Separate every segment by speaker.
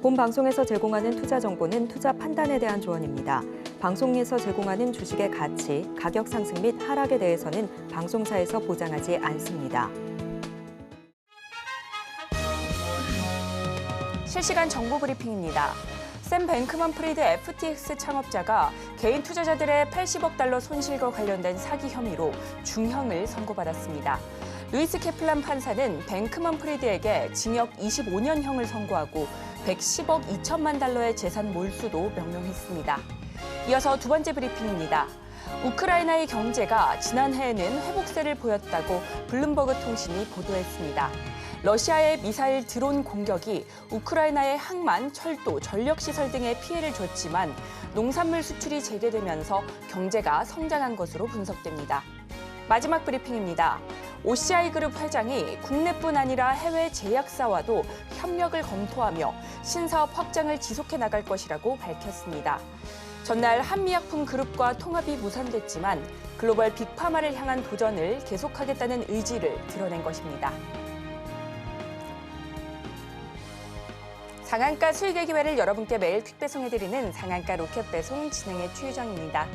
Speaker 1: 본 방송에서 제공하는 투자 정보는 투자 판단에 대한 조언입니다. 방송에서 제공하는 주식의 가치, 가격 상승 및 하락에 대해서는 방송사에서 보장하지 않습니다.
Speaker 2: 실시간 정보 브리핑입니다. 샘 뱅크먼 프리드 FTX 창업자가 개인 투자자들의 80억 달러 손실과 관련된 사기 혐의로 중형을 선고받았습니다. 루이스 케플란 판사는 뱅크먼 프리드에게 징역 25년형을 선고하고 110억 2천만 달러의 재산 몰수도 명령했습니다. 이어서 두 번째 브리핑입니다. 우크라이나의 경제가 지난해에는 회복세를 보였다고 블룸버그 통신이 보도했습니다. 러시아의 미사일 드론 공격이 우크라이나의 항만, 철도, 전력시설 등에 피해를 줬지만 농산물 수출이 재개되면서 경제가 성장한 것으로 분석됩니다. 마지막 브리핑입니다. OCI 그룹 회장이 국내뿐 아니라 해외 제약사와도 협력을 검토하며 신사업 확장을 지속해 나갈 것이라고 밝혔습니다. 전날 한미약품 그룹과 통합이 무산됐지만 글로벌 빅파마를 향한 도전을 계속하겠다는 의지를 드러낸 것입니다. 상한가 수익의 기회를 여러분께 매일 퀵 배송해드리는 상한가 로켓 배송 진행의 최유정입니다.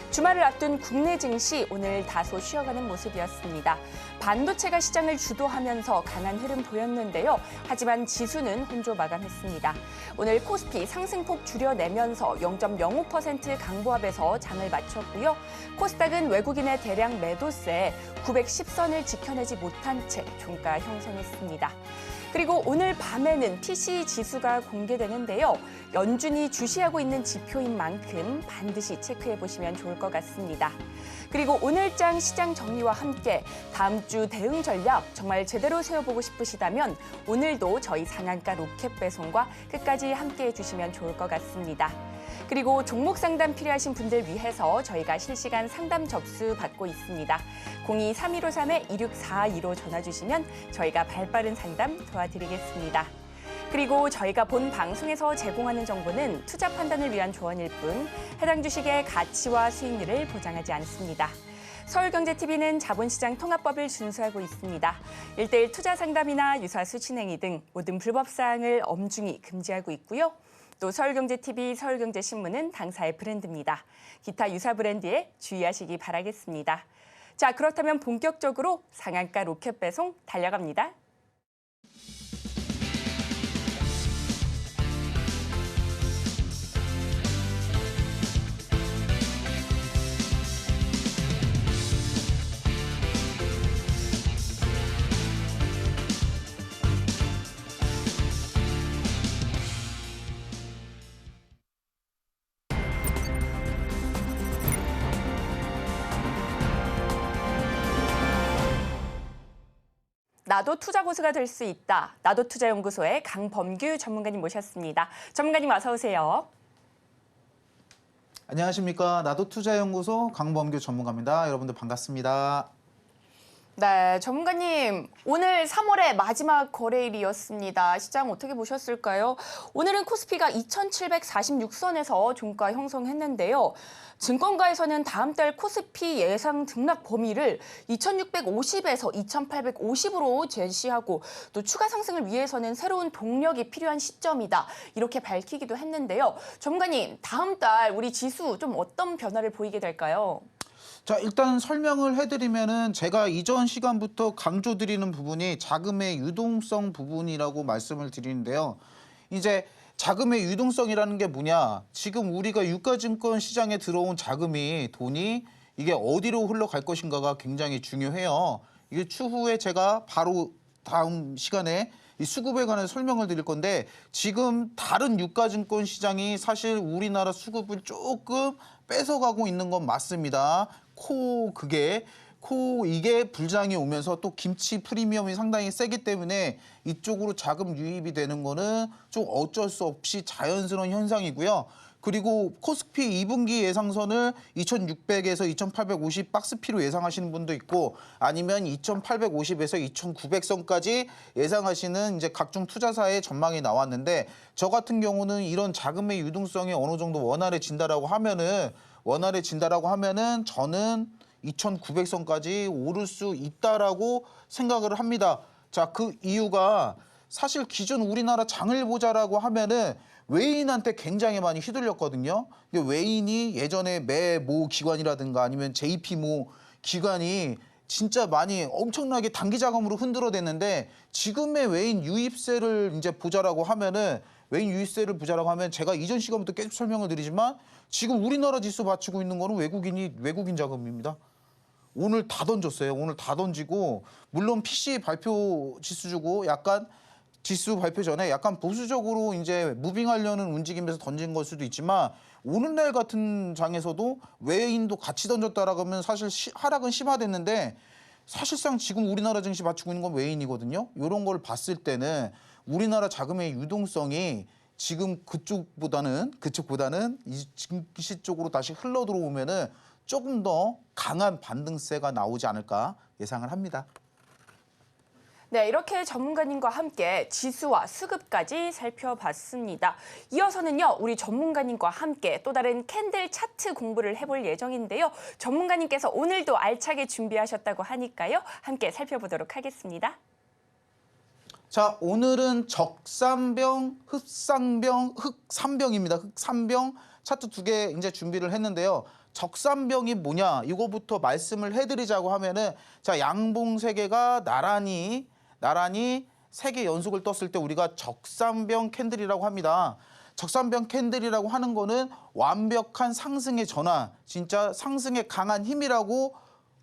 Speaker 2: 주말을 앞둔 국내 증시 오늘 다소 쉬어가는 모습이었습니다. 반도체가 시장을 주도하면서 강한 흐름 보였는데요. 하지만 지수는 혼조 마감했습니다. 오늘 코스피 상승폭 줄여내면서 0.05% 강보합에서 장을 마쳤고요. 코스닥은 외국인의 대량 매도세에 910선을 지켜내지 못한 채 종가 형성했습니다. 그리고 오늘 밤에는 PCE 지수가 공개되는데요. 연준이 주시하고 있는 지표인 만큼 반드시 체크해 보시면 좋을 것 같습니다. 그리고 오늘장 시장 정리와 함께 다음 주 대응 전략 정말 제대로 세워보고 싶으시다면 오늘도 저희 상한가 로켓 배송과 끝까지 함께해 주시면 좋을 것 같습니다. 그리고 종목 상담 필요하신 분들 위해서 저희가 실시간 상담 접수 받고 있습니다. 02-3153-2642로 전화 주시면 저희가 발빠른 상담 도와드리겠습니다. 그리고 저희가 본 방송에서 제공하는 정보는 투자 판단을 위한 조언일 뿐 해당 주식의 가치와 수익률을 보장하지 않습니다. 서울경제TV는 자본시장 통합법을 준수하고 있습니다. 1:1 투자 상담이나 유사수 진행이 등 모든 불법 사항을 엄중히 금지하고 있고요. 또 서울경제TV, 서울경제신문은 당사의 브랜드입니다. 기타 유사 브랜드에 주의하시기 바라겠습니다. 자, 그렇다면 본격적으로 상한가 로켓 배송 달려갑니다. 나도 투자 고수가 될 수 있다. 나도 투자연구소의 강범규 전문가님 모셨습니다. 전문가님 어서 오세요.
Speaker 3: 안녕하십니까. 나도 투자연구소 강범규 전문가입니다. 여러분들 반갑습니다.
Speaker 2: 네, 전문가님 오늘 3월의 마지막 거래일이었습니다. 시장 어떻게 보셨을까요? 오늘은 코스피가 2,746선에서 종가 형성했는데요. 증권가에서는 다음 달 코스피 예상 등락 범위를 2,650에서 2,850으로 제시하고 또 추가 상승을 위해서는 새로운 동력이 필요한 시점이다. 이렇게 밝히기도 했는데요. 전문가님, 다음 달 우리 지수 좀 어떤 변화를 보이게 될까요?
Speaker 3: 자, 일단 설명을 해드리면은 제가 이전 시간부터 강조드리는 부분이 자금의 유동성 부분이라고 말씀을 드리는데요. 이제 자금의 유동성이라는 게 뭐냐? 지금 우리가 유가증권 시장에 들어온 자금이 돈이 이게 어디로 흘러갈 것인가가 굉장히 중요해요. 이게 추후에 제가 바로 다음 시간에 이 수급에 관해 설명을 드릴 건데 지금 다른 유가증권 시장이 사실 우리나라 수급을 조금 뺏어가고 있는 건 맞습니다. 이게 불장이 오면서 또 김치 프리미엄이 상당히 세기 때문에 이쪽으로 자금 유입이 되는 거는 좀 어쩔 수 없이 자연스러운 현상이고요. 그리고 코스피 2분기 예상선을 2,600에서 2,850 박스피로 예상하시는 분도 있고 아니면 2,850에서 2,900선까지 예상하시는 이제 각종 투자사의 전망이 나왔는데 저 같은 경우는 이런 자금의 유동성이 어느 정도 원활해진다라고 하면은 저는 2,900선까지 오를 수 있다라고 생각을 합니다. 자, 그 이유가 사실 기존 우리나라 장을 보자라고 하면은 외인한테 굉장히 많이 휘둘렸거든요. 근데 외인이 예전에 모 기관이라든가 아니면 JP 기관이 진짜 많이 엄청나게 단기 자금으로 흔들어댔는데 지금의 외인 유입세를 이제 보자라고 하면은 외인 유입세를 보자라고 하면 제가 이전 시간부터 계속 설명을 드리지만 지금 우리나라 지수 받치고 있는 거는 외국인 자금입니다. 오늘 다 던졌어요. 오늘 다 던지고 물론 PC 발표 지수 주고 약간 지수 발표 전에 약간 보수적으로 이제 무빙하려는 움직임에서 던진 걸 수도 있지만 오늘날 같은 장에서도 외인도 같이 던졌다라고 하면 사실 하락은 심화됐는데 사실상 지금 우리나라 증시 맞추고 있는 건 외인이거든요. 이런 걸 봤을 때는 우리나라 자금의 유동성이 지금 그쪽보다는 이 증시 쪽으로 다시 흘러 들어오면은 조금 더 강한 반등세가 나오지 않을까 예상을 합니다.
Speaker 2: 네, 이렇게 전문가님과 함께 지수와 수급까지 살펴봤습니다. 이어서는요, 우리 전문가님과 함께 또 다른 캔들 차트 공부를 해볼 예정인데요. 전문가님께서 오늘도 알차게 준비하셨다고 하니까요. 함께 살펴보도록 하겠습니다.
Speaker 3: 자, 오늘은 적산병, 흑산병입니다. 흑산병 차트 2개 이제 준비를 했는데요. 적산병이 뭐냐? 이거부터 말씀을 해드리자고 하면은 자, 양봉 3개가 나란히 3개 연속을 떴을 때 우리가 적산병 캔들이라고 합니다. 적산병 캔들이라고 하는 거는 완벽한 상승의 전환, 진짜 상승의 강한 힘이라고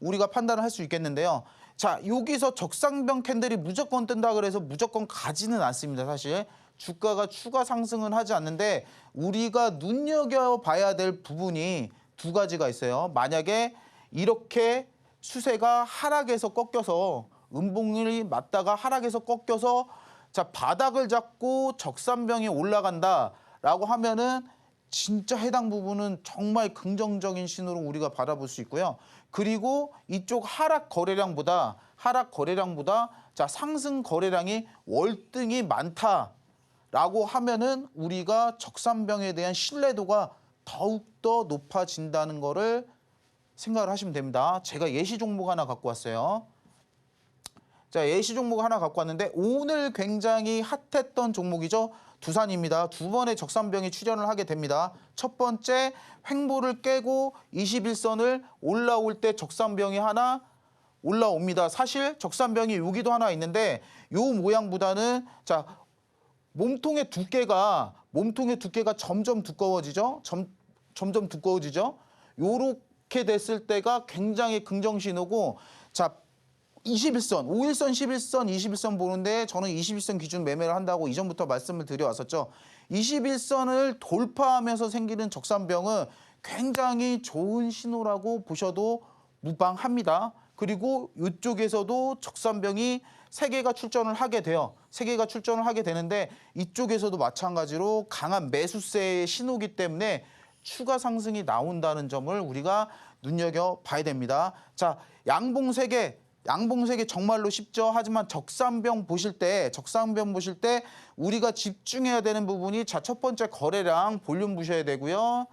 Speaker 3: 우리가 판단을 할 수 있겠는데요. 자, 여기서 적산병 캔들이 무조건 뜬다 그래서 무조건 가지는 않습니다. 사실 주가가 추가 상승은 하지 않는데 우리가 눈여겨봐야 될 부분이 2가지가 있어요. 만약에 이렇게 추세가 하락에서 꺾여서 음봉이 맞다가 하락에서 꺾여서 자, 바닥을 잡고 적산병이 올라간다라고 하면은 진짜 해당 부분은 정말 긍정적인 신호로 우리가 바라볼 수 있고요. 그리고 이쪽 하락 거래량보다 자, 상승 거래량이 월등히 많다라고 하면은 우리가 적산병에 대한 신뢰도가 더욱더 높아진다는 거를 생각을 하시면 됩니다. 제가 예시 종목 하나 갖고 왔어요. 자, 예시 종목 하나 갖고 왔는데 오늘 굉장히 핫했던 종목이죠. 두산입니다. 2번의 적산병이 출현을 하게 됩니다. 첫 번째 횡보를 깨고 21선을 올라올 때 적산병이 하나 올라옵니다. 사실 적산병이 여기도 하나 있는데 요 모양보다는 자, 몸통의 두께가 점점 두꺼워지죠. 점점 두꺼워지죠. 요렇게 됐을 때가 굉장히 긍정 신호고 자, 21선, 5일선, 11선, 21선 보는데 저는 21선 기준 매매를 한다고 이전부터 말씀을 드려왔었죠. 21선을 돌파하면서 생기는 적산병은 굉장히 좋은 신호라고 보셔도 무방합니다. 그리고 이쪽에서도 적산병이 3개가 출전을 하게 돼요. 3개가 출전을 하게 되는데 이쪽에서도 마찬가지로 강한 매수세의 신호기 때문에 추가 상승이 나온다는 점을 우리가 눈여겨봐야 됩니다. 자, 양봉 3개 정말로 쉽죠. 하지만 적산병 보실 때 우리가 집중해야 되는 부분이 자, 첫 번째 거래량 볼륨 보셔야 되고요.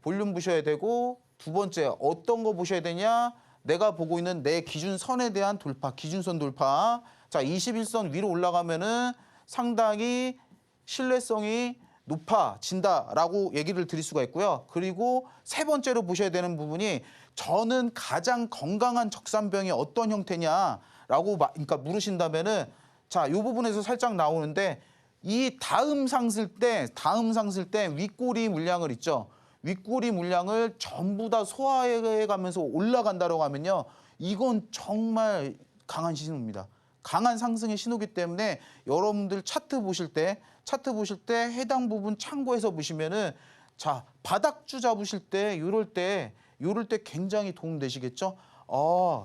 Speaker 3: 볼륨 보셔야 되고 두 번째 어떤 거 보셔야 되냐? 내가 보고 있는 내 기준선에 대한 돌파, 기준선 돌파. 자, 21선 위로 올라가면은 상당히 신뢰성이 높아진다라고 얘기를 드릴 수가 있고요. 그리고 세 번째로 보셔야 되는 부분이 저는 가장 건강한 적산병이 어떤 형태냐라고 그러니까 물으신다면은 자, 이 부분에서 살짝 나오는데 이 다음 상승 때 윗꼬리 물량을 있죠. 윗꼬리 물량을 전부 다 소화해 가면서 올라간다고 하면요. 이건 정말 강한 신호입니다. 강한 상승의 신호기 때문에 여러분들 차트 보실 때 해당 부분 참고해서 보시면은 자, 바닥주 잡으실 때 요럴 때 굉장히 도움 되시겠죠?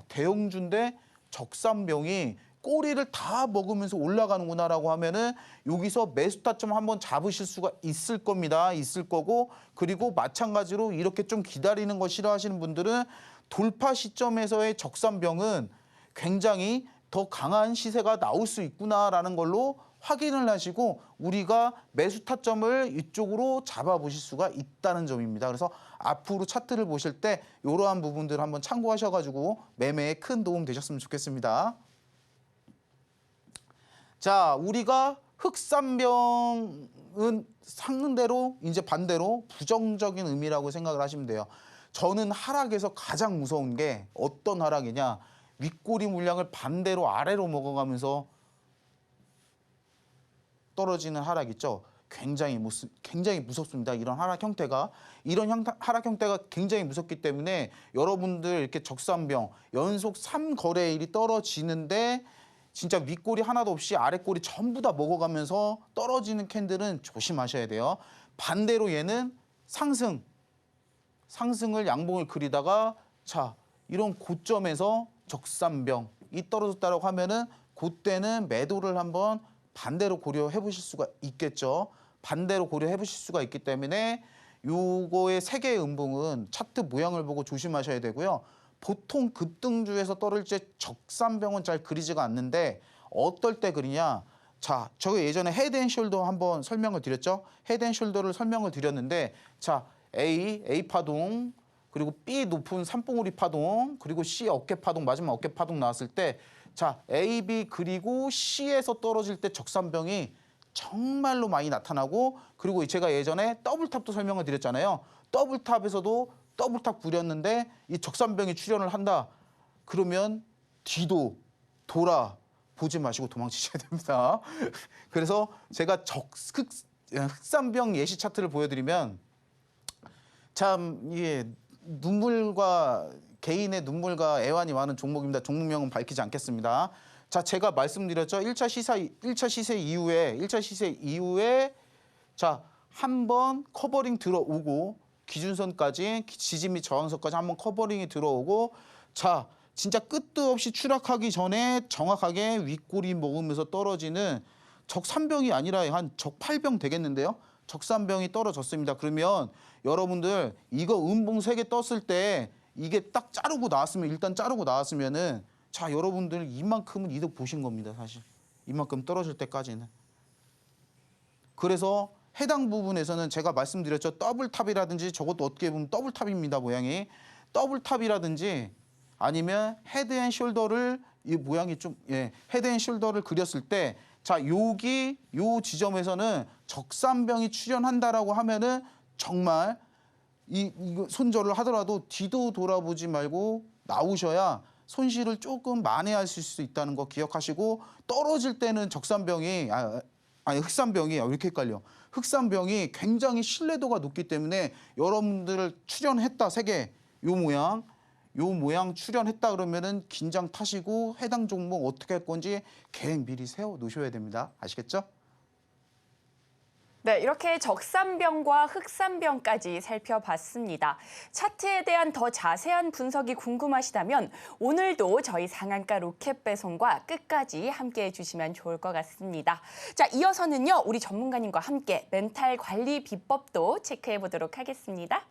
Speaker 3: 대형주인데 적산병이 꼬리를 다 먹으면서 올라가는구나라고 하면은 여기서 매수 타점 한번 잡으실 수가 있을 겁니다. 있을 거고 그리고 마찬가지로 이렇게 좀 기다리는 거 싫어하시는 분들은 돌파 시점에서의 적산병은 굉장히 더 강한 시세가 나올 수 있구나라는 걸로 확인을 하시고 우리가 매수 타점을 이쪽으로 잡아보실 수가 있다는 점입니다. 그래서 앞으로 차트를 보실 때 이러한 부분들을 한번 참고하셔가지고 매매에 큰 도움 되셨으면 좋겠습니다. 자, 우리가 흑산병은 상대로 이제 반대로 부정적인 의미라고 생각을 하시면 돼요. 저는 하락에서 가장 무서운 게 어떤 하락이냐? 윗꼬리 물량을 반대로 아래로 먹어가면서 떨어지는 하락 있죠. 굉장히 무섭습니다. 이런 하락 형태가. 하락 형태가 굉장히 무섭기 때문에 여러분들 이렇게 적산병 연속 3거래일이 떨어지는데 진짜 윗꼬리 하나도 없이 아랫꼬리 전부 다 먹어가면서 떨어지는 캔들은 조심하셔야 돼요. 반대로 얘는 상승을 양봉을 그리다가 자, 이런 고점에서 적산병이 떨어졌다고 하면은 그때는 매도를 한번 반대로 고려해 보실 수가 있겠죠. 반대로 고려해 보실 수가 있기 때문에 요거의 세 개의 음봉은 차트 모양을 보고 조심하셔야 되고요. 보통 급등주에서 떨어질 때 적산병은 잘 그리지가 않는데 어떨 때 그리냐? 자, 저희 예전에 헤드앤숄더 한번 설명을 드렸죠. 헤드앤숄더를 설명을 드렸는데 자, A 파동, 그리고 B 높은 산봉우리 파동, 그리고 C 어깨 파동, 마지막 어깨 파동 나왔을 때 자, A, B 그리고 C에서 떨어질 때 적산병이 정말로 많이 나타나고 그리고 제가 예전에 더블탑도 설명을 드렸잖아요. 더블탑에서도 더블탑 부렸는데 이 적산병이 출현을 한다. 그러면 뒤도 돌아보지 마시고 도망치셔야 됩니다. 그래서 제가 흑산병 예시 차트를 보여드리면 참 이게 개인의 눈물과 애환이 많은 종목입니다. 종목명은 밝히지 않겠습니다. 자, 제가 말씀드렸죠. 1차 시세 이후에 자, 한번 커버링 들어오고 기준선까지 지지 및 저항선까지 한번 커버링이 들어오고 자, 진짜 끝도 없이 추락하기 전에 정확하게 윗꼬리 먹으면서 떨어지는 적산병이 아니라 한 적팔병 되겠는데요. 적산병이 떨어졌습니다. 그러면 여러분들 이거 음봉 3개 떴을 때 이게 딱 일단 자르고 나왔으면은 자, 여러분들 이만큼은 이득 보신 겁니다. 사실 이만큼 떨어질 때까지는. 그래서 해당 부분에서는 제가 말씀드렸죠. 더블탑이라든지 저것도 어떻게 보면 더블탑입니다. 모양이. 더블탑이라든지 아니면 헤드앤숄더를 이 모양이 좀 헤드앤숄더를 그렸을 때 자, 요 지점에서는 적산병이 출현한다라고 하면은 정말 이거 손절을 하더라도 뒤도 돌아보지 말고 나오셔야 손실을 조금 만회하실 수 있다는 거 기억하시고 떨어질 때는 흑산병이 왜 이렇게 헷갈려. 흑산병이 굉장히 신뢰도가 높기 때문에 여러분들을 출현했다 3개 요 모양 출현했다 그러면은 긴장 타시고 해당 종목 어떻게 할 건지 계획 미리 세워 놓으셔야 됩니다. 아시겠죠?
Speaker 2: 네, 이렇게 적산병과 흑산병까지 살펴봤습니다. 차트에 대한 더 자세한 분석이 궁금하시다면 오늘도 저희 상한가 로켓 배송과 끝까지 함께해 주시면 좋을 것 같습니다. 자, 이어서는요, 우리 전문가님과 함께 멘탈 관리 비법도 체크해 보도록 하겠습니다.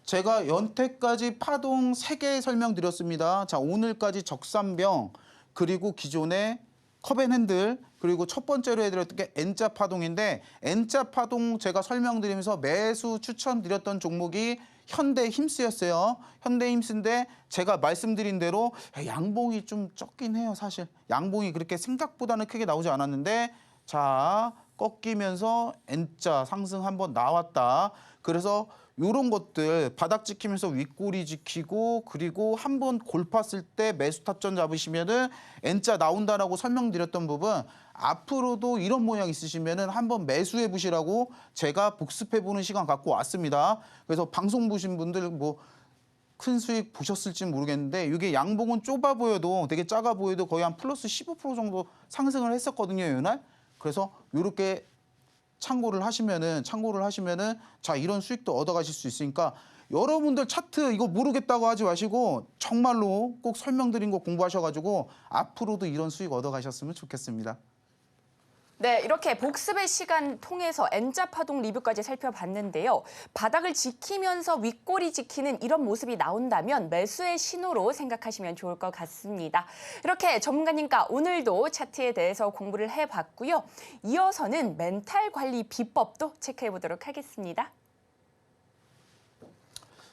Speaker 3: 제가 연태까지 파동 3개 설명드렸습니다. 자, 오늘까지 적산병 그리고 기존의 컵앤핸들 그리고 첫 번째로 해드렸던 게 N자 파동인데 N자 파동 제가 설명드리면서 매수 추천드렸던 종목이 현대힘스였어요. 현대힘스인데 제가 말씀드린 대로 양봉이 좀 적긴 해요. 사실 양봉이 그렇게 생각보다는 크게 나오지 않았는데 자, 꺾이면서 N자 상승 한번 나왔다. 그래서 이런 것들 바닥 지키면서 윗꼬리 지키고 그리고 한번 골팠을 때 매수 타점 잡으시면은 N자 나온다라고 설명드렸던 부분 앞으로도 이런 모양 있으시면은 한번 매수해 보시라고 제가 복습해 보는 시간 갖고 왔습니다. 그래서 방송 보신 분들 뭐 큰 수익 보셨을지 모르겠는데 이게 양봉은 좁아 보여도 되게 작아 보여도 거의 한 플러스 15% 정도 상승을 했었거든요, 이날. 그래서 이렇게 참고를 하시면은 자, 이런 수익도 얻어가실 수 있으니까 여러분들 차트 이거 모르겠다고 하지 마시고 정말로 꼭 설명드린 거 공부하셔가지고 앞으로도 이런 수익 얻어가셨으면 좋겠습니다.
Speaker 2: 네, 이렇게 복습의 시간 통해서 N자 파동 리뷰까지 살펴봤는데요. 바닥을 지키면서 윗꼬리 지키는 이런 모습이 나온다면 매수의 신호로 생각하시면 좋을 것 같습니다. 이렇게 전문가님과 오늘도 차트에 대해서 공부를 해봤고요. 이어서는 멘탈 관리 비법도 체크해 보도록 하겠습니다.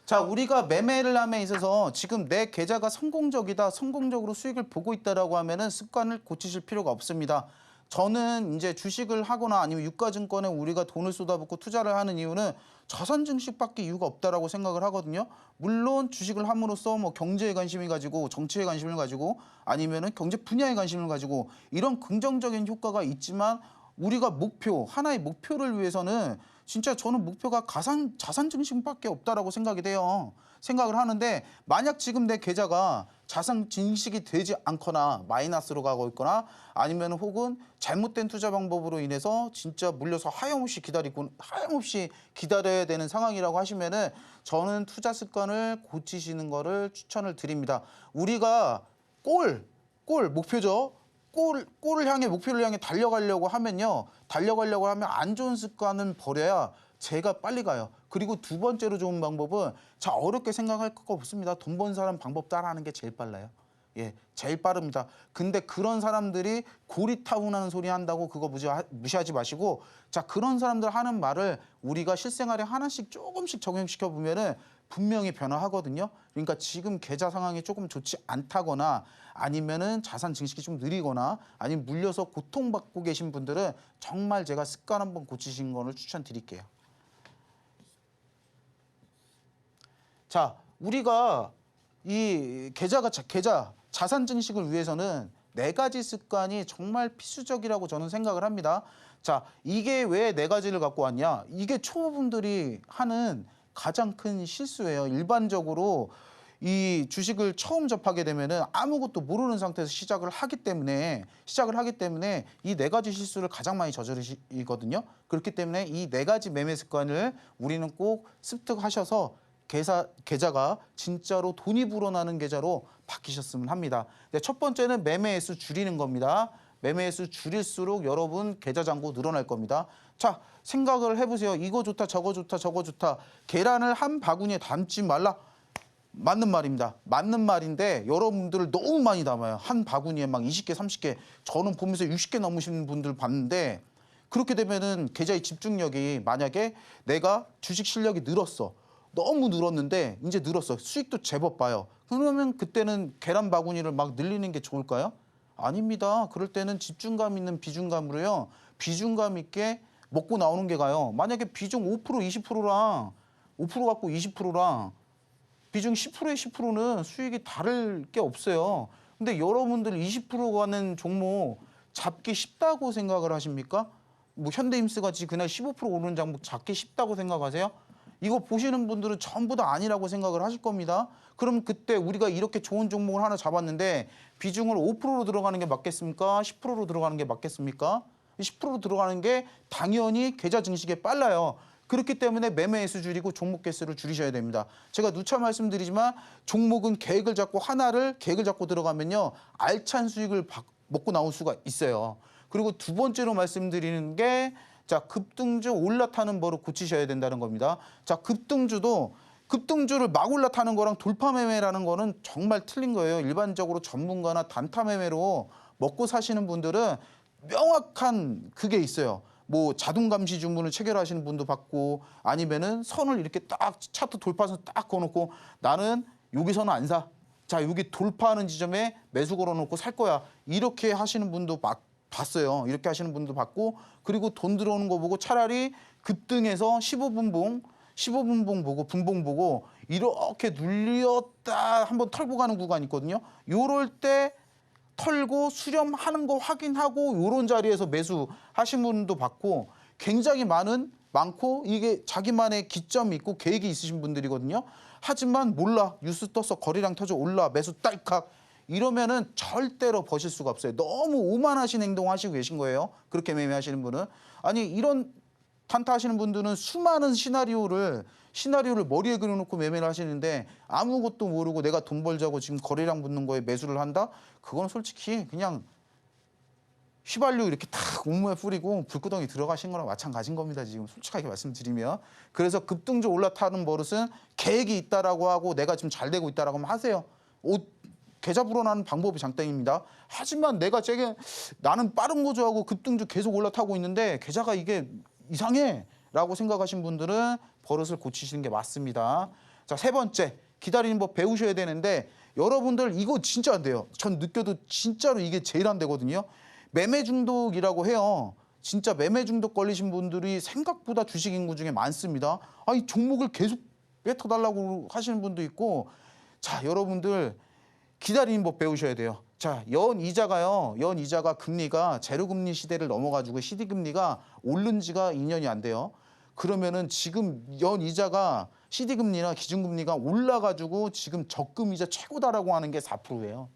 Speaker 3: 자, 우리가 매매를 함에 있어서 지금 내 계좌가 성공적이다, 성공적으로 수익을 보고 있다라고 하면은 습관을 고치실 필요가 없습니다. 저는 이제 주식을 하거나 아니면 유가증권에 우리가 돈을 쏟아붓고 투자를 하는 이유는 자산 증식밖에 이유가 없다라고 생각을 하거든요. 물론 주식을 함으로써 뭐 경제에 관심을 가지고 정치에 관심을 가지고 아니면은 경제 분야에 관심을 가지고 이런 긍정적인 효과가 있지만 우리가 하나의 목표를 위해서는 진짜 저는 목표가 자산 증식밖에 없다라고 생각을 하는데 만약 지금 내 계좌가 자산 증식이 되지 않거나 마이너스로 가고 있거나 아니면 혹은 잘못된 투자 방법으로 인해서 진짜 물려서 하염없이 기다려야 되는 상황이라고 하시면은 저는 투자 습관을 고치시는 거를 추천을 드립니다. 우리가 목표죠. 목표를 향해 달려가려고 하면 안 좋은 습관은 버려야 제가 빨리 가요. 그리고 두 번째로 좋은 방법은 자, 어렵게 생각할 거 없습니다. 돈 번 사람 방법 따라하는 게 제일 빨라요. 예, 제일 빠릅니다. 근데 그런 사람들이 고리타분하는 소리 한다고 그거 무시하지 마시고 자, 그런 사람들 하는 말을 우리가 실생활에 하나씩 조금씩 적용시켜 보면은 분명히 변화하거든요. 그러니까 지금 계좌 상황이 조금 좋지 않다거나 아니면은 자산 증식이 좀 느리거나 아니면 물려서 고통받고 계신 분들은 정말 제가 습관 한번 고치신 거를 추천드릴게요. 자, 우리가 이 계좌 자산 증식을 위해서는 4가지 습관이 정말 필수적이라고 저는 생각을 합니다. 자, 이게 왜 4가지를 갖고 왔냐? 이게 초보분들이 하는 가장 큰 실수예요. 일반적으로 이 주식을 처음 접하게 되면은 아무것도 모르는 상태에서 시작을 하기 때문에 이 4가지 실수를 가장 많이 저지르시거든요. 그렇기 때문에 이 4가지 매매 습관을 우리는 꼭 습득하셔서 계좌가 진짜로 돈이 불어나는 계좌로 바뀌셨으면 합니다. 첫 번째는 매매 횟수 줄이는 겁니다. 매매 횟수 줄일수록 여러분 계좌 잔고 늘어날 겁니다. 자, 생각을 해보세요. 이거 좋다, 저거 좋다, 저거 좋다. 계란을 한 바구니에 담지 말라. 맞는 말입니다. 맞는 말인데 여러분들 너무 많이 담아요. 한 바구니에 막 20개, 30개. 저는 보면서 60개 넘으시는 분들 봤는데 그렇게 되면은 계좌의 집중력이 만약에 내가 주식 실력이 늘었어. 너무 늘었는데 이제 늘었어. 수익도 제법 봐요. 그러면 그때는 계란 바구니를 막 늘리는 게 좋을까요? 아닙니다. 그럴 때는 집중감 있는 비중감으로요. 비중감 있게 먹고 나오는 게 가요. 만약에 비중 5%, 20%랑 5% 갖고 20%랑 비중 10%에 10%는 수익이 다를 게 없어요. 근데 여러분들 20% 가는 종목 잡기 쉽다고 생각을 하십니까? 뭐 현대임스 같이 그날 15% 오르는 종목 잡기 쉽다고 생각하세요? 이거 보시는 분들은 전부 다 아니라고 생각을 하실 겁니다. 그럼 그때 우리가 이렇게 좋은 종목을 하나 잡았는데 비중을 5%로 들어가는 게 맞겠습니까? 10%로 들어가는 게 맞겠습니까? 10%로 들어가는 게 당연히 계좌 증식에 빨라요. 그렇기 때문에 매매 횟수 줄이고 종목 개수를 줄이셔야 됩니다. 제가 누차 말씀드리지만 종목은 계획을 잡고 들어가면요. 알찬 수익을 먹고 나올 수가 있어요. 그리고 두 번째로 말씀드리는 게 자, 급등주 올라타는 버릇 고치셔야 된다는 겁니다. 자, 급등주를 막 올라타는 거랑 돌파 매매라는 거는 정말 틀린 거예요. 일반적으로 전문가나 단타 매매로 먹고 사시는 분들은 명확한 그게 있어요. 뭐 자동 감시 주문을 체결하시는 분도 봤고 아니면은 선을 이렇게 딱 차트 돌파선 딱 그어놓고 나는 여기서는 안 사. 자, 여기 돌파하는 지점에 매수 걸어놓고 살 거야. 이렇게 하시는 분도 봤어요. 이렇게 하시는 분도 봤고 그리고 돈 들어오는 거 보고 차라리 급등해서 15분 보고 분봉 보고 이렇게 눌렸다 한번 털고 가는 구간이 있거든요. 요럴 때 털고 수렴하는 거 확인하고 요런 자리에서 매수하신 분도 봤고 굉장히 많고 이게 자기만의 기점이 있고 계획이 있으신 분들이거든요. 하지만 몰라. 뉴스 떴어. 거래량 터져 올라. 매수 딸칵. 이러면은 절대로 버실 수가 없어요. 너무 오만하신 행동하시고 계신 거예요. 그렇게 매매하시는 분은. 아니 이런 단타 하시는 분들은 수많은 시나리오를 머리에 그려놓고 매매를 하시는데 아무것도 모르고 내가 돈 벌자고 지금 거래량 붙는 거에 매수를 한다? 그건 솔직히 그냥 휘발유 이렇게 탁 온몸에 뿌리고 불구덩이 들어가신 거랑 마찬가지인 겁니다. 지금 솔직하게 말씀드리면. 그래서 급등주 올라타는 버릇은 계획이 있다라고 하고 내가 지금 잘 되고 있다라고 하면 하세요. 계좌 불어나는 방법이 장땡입니다. 하지만 나는 빠른 거 좋아하고 급등주 계속 올라타고 있는데 계좌가 이게 이상해 라고 생각하신 분들은 버릇을 고치시는 게 맞습니다. 자, 세 번째, 기다리는 법 배우셔야 되는데 여러분들 이거 진짜 안 돼요. 전 느껴도 진짜로 이게 제일 안 되거든요. 매매 중독이라고 해요. 진짜 매매 중독 걸리신 분들이 생각보다 주식 인구 중에 많습니다. 이 종목을 계속 뱉어달라고 하시는 분도 있고. 자, 여러분들 기다리는 법 배우셔야 돼요. 자, 연이자가 금리가 제로금리 시대를 넘어가지고 CD금리가 오른 지가 2년이 안 돼요. 그러면은 지금 연이자가 CD금리나 기준금리가 올라가지고 지금 적금이자 최고다라고 하는 게 4%예요.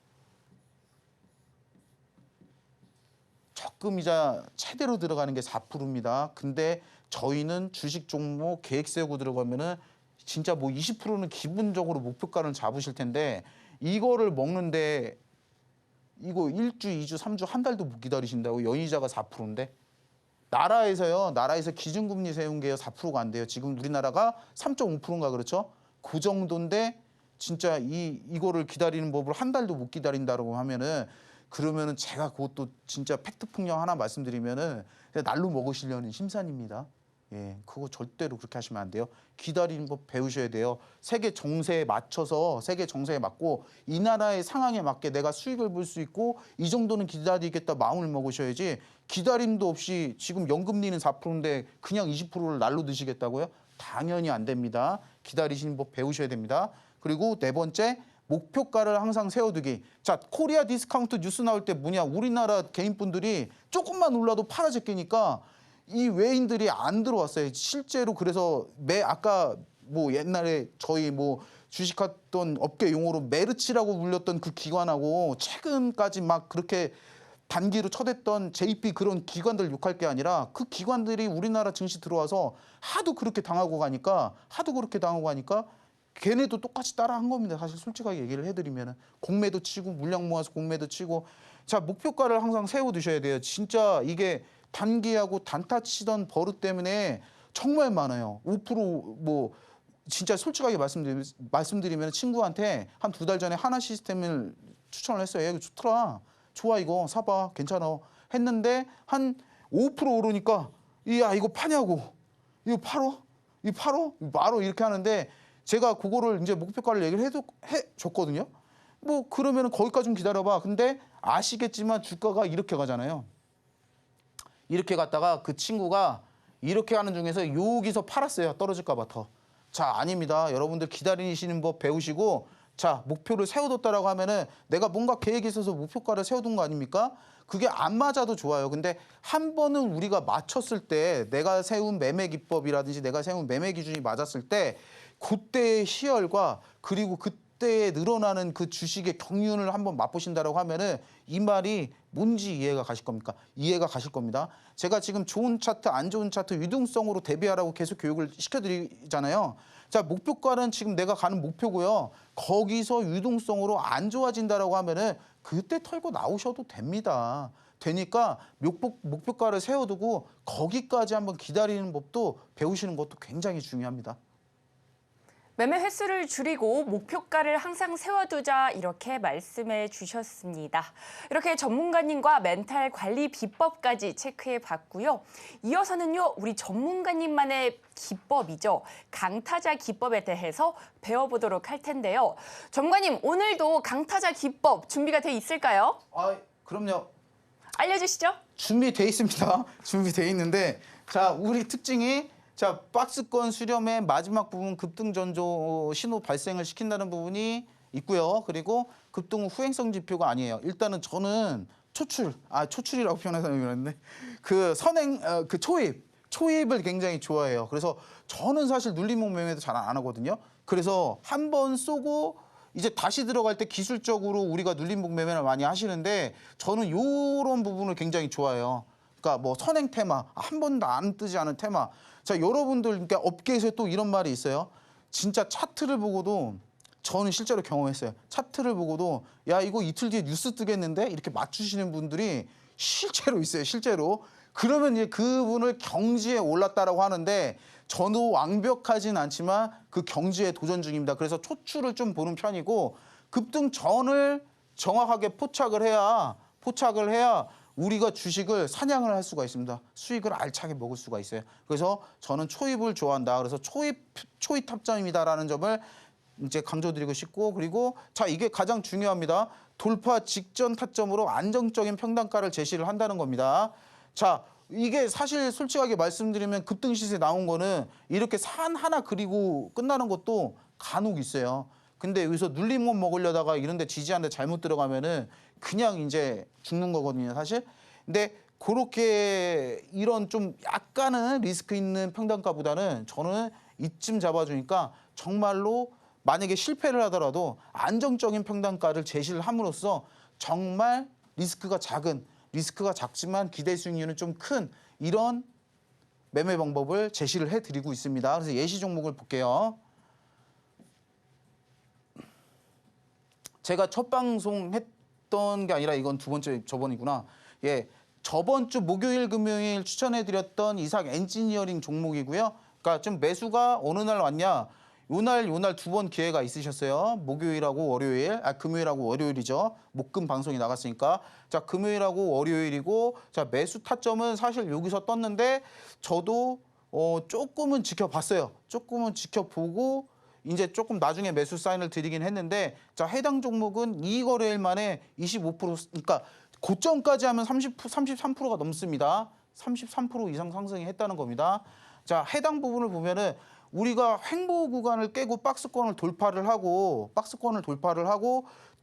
Speaker 3: 적금이자 최대로 들어가는 게 4%입니다. 근데 저희는 주식 종목 계획 세우고 들어가면은 진짜 뭐 20%는 기본적으로 목표가를 잡으실 텐데 이거를 먹는데 이거 1주, 2주, 3주, 한 달도 못 기다리신다고. 연이자가 4%인데. 나라에서 기준금리 세운 게요 4%가 안 돼요. 지금 우리나라가 3.5%인가 그렇죠? 그 정도인데 진짜 이거를 기다리는 법을 한 달도 못 기다린다고 하면은 그러면은 제가 그것도 진짜 팩트 폭력 하나 말씀드리면은 날로 먹으시려는 심산입니다. 예, 그거 절대로 그렇게 하시면 안 돼요. 기다리는 법 배우셔야 돼요. 세계 정세에 맞춰서 세계 정세에 맞고 이 나라의 상황에 맞게 내가 수익을 볼 수 있고 이 정도는 기다리겠다 마음을 먹으셔야지. 기다림도 없이 지금 연금리는 4%인데 그냥 20%를 날로 드시겠다고요? 당연히 안 됩니다. 기다리시는 법 배우셔야 됩니다. 그리고 네 번째, 목표가를 항상 세워두기. 자, 코리아 디스카운트 뉴스 나올 때 뭐냐, 우리나라 개인분들이 조금만 올라도 팔아제끼니까 이 외인들이 안 들어왔어요. 실제로. 그래서 아까 뭐 옛날에 저희 뭐 주식했던 업계 용어로 메르치라고 불렸던 그 기관하고 최근까지 막 그렇게 단기로 쳐댔던 JP 그런 기관들 욕할 게 아니라 그 기관들이 우리나라 증시 들어와서 하도 그렇게 당하고 가니까 걔네도 똑같이 따라한 겁니다. 사실 솔직하게 얘기를 해드리면은 공매도 치고 물량 모아서 공매도 치고. 자, 목표가를 항상 세워두셔야 돼요. 진짜 이게 단기하고 단타 치던 버릇 때문에 정말 많아요. 5% 뭐 진짜 솔직하게 말씀드리면 친구한테 한 2달 전에 하나 시스템을 추천을 했어요. 이거 좋더라. 좋아, 이거 사봐. 괜찮아. 했는데 한 5% 오르니까 야, 이거 파냐고. 이거 팔어? 이거 팔어? 말어? 이렇게 하는데 제가 그거를 이제 목표가를 얘기를 해줬거든요. 뭐 그러면은 거기까지 좀 기다려봐. 근데 아시겠지만 주가가 이렇게 가잖아요. 이렇게 갔다가 그 친구가 이렇게 하는 중에서 여기서 팔았어요. 떨어질까 봐 더. 자, 아닙니다. 여러분들 기다리시는 법 배우시고, 자, 목표를 세워뒀다라고 하면은 내가 뭔가 계획이 있어서 목표가를 세워둔 거 아닙니까? 그게 안 맞아도 좋아요. 근데 한 번은 우리가 맞췄을 때 내가 세운 매매 기법이라든지 내가 세운 매매 기준이 맞았을 때 그때의 희열과 그리고 그때에 늘어나는 그 주식의 경륜을 한번 맛보신다라고 하면은 이 말이 뭔지 이해가 가실 겁니까? 이해가 가실 겁니다. 제가 지금 좋은 차트, 안 좋은 차트 유동성으로 대비하라고 계속 교육을 시켜드리잖아요. 자, 목표가는 지금 내가 가는 목표고요. 거기서 유동성으로 안 좋아진다라고 하면은 그때 털고 나오셔도 됩니다. 되니까 목표가를 세워두고 거기까지 한번 기다리는 법도 배우시는 것도 굉장히 중요합니다.
Speaker 2: 매매 횟수를 줄이고 목표가를 항상 세워두자 이렇게 말씀해 주셨습니다. 이렇게 전문가님과 멘탈 관리 비법까지 체크해 봤고요. 이어서는요, 우리 전문가님만의 기법이죠. 강타자 기법에 대해서 배워보도록 할 텐데요. 전문가님, 오늘도 강타자 기법 준비가 돼 있을까요?
Speaker 3: 그럼요.
Speaker 2: 알려주시죠.
Speaker 3: 준비돼 있습니다. 준비돼 있는데, 자, 우리 특징이 자, 박스권 수렴의 마지막 부분 급등 전조 신호 발생을 시킨다는 부분이 있고요. 그리고 급등 후 후행성 지표가 아니에요. 일단은 저는 초출이라고 표현해서 그랬는데 그 선행 그 초입을 굉장히 좋아해요. 그래서 저는 사실 눌림목 매매도 잘 안 하거든요. 그래서 한 번 쏘고 이제 다시 들어갈 때 기술적으로 우리가 눌림목 매매를 많이 하시는데 저는 이런 부분을 굉장히 좋아해요. 그러니까 뭐 선행 테마, 한 번도 안 뜨지 않은 테마. 자, 여러분들, 그러니까 업계에서 또 이런 말이 있어요. 진짜 차트를 보고도 저는 실제로 경험했어요. 차트를 보고도 야, 이거 이틀 뒤에 뉴스 뜨겠는데 이렇게 맞추시는 분들이 실제로 있어요. 실제로. 그러면 이제 그분을 경지에 올랐다라고 하는데 저도 완벽하진 않지만 그 경지에 도전 중입니다. 그래서 초추를 좀 보는 편이고 급등 전을 정확하게 포착을 해야 우리가 주식을 사냥을 할 수가 있습니다. 수익을 알차게 먹을 수가 있어요. 그래서 저는 초입을 좋아한다. 그래서 초입 탑점입니다라는 점을 이제 강조드리고 싶고, 그리고 자, 이게 가장 중요합니다. 돌파 직전 타점으로 안정적인 평단가를 제시를 한다는 겁니다. 자, 이게 사실 솔직하게 말씀드리면 급등 시세 나온 거는 이렇게 산 하나 그리고 끝나는 것도 간혹 있어요. 근데 여기서 눌림목 먹으려다가 이런 데 지지하는 데 잘못 들어가면은 그냥 이제 죽는 거거든요, 사실. 근데 그렇게 이런 좀 약간은 리스크 있는 평단가보다는 저는 이쯤 잡아주니까 정말로 만약에 실패를 하더라도 안정적인 평단가를 제시를 함으로써 정말 리스크가 작지만 기대 수익률은 좀 큰 이런 매매 방법을 제시를 해드리고 있습니다. 그래서 예시 종목을 볼게요. 제가 첫 방송 했던 게 아니라 이건 두 번째 저번이구나. 예, 저번 주 목요일 금요일 추천해드렸던 이삭 엔지니어링 종목이고요. 그러니까 좀 매수가 어느 날 왔냐? 요날 두 번 기회가 있으셨어요. 목요일하고 월요일, 금요일하고 월요일이죠. 목금 방송이 나갔으니까. 자, 금요일하고 월요일이고, 자, 매수 타점은 사실 여기서 떴는데 저도 조금은 지켜봤어요. 조금은 지켜보고 이제 조금 나중에 매수 사인을 드리긴 했는데, 자, 해당 종목은 이 거래일 만에 25%, 그러니까 고점까지 하면 33%가 넘습니다. 33% 이상 상승이 했다는 겁니다. 자, 해당 부분을 보면은 우리가 횡보 구간을 깨고 박스권을 돌파를 하고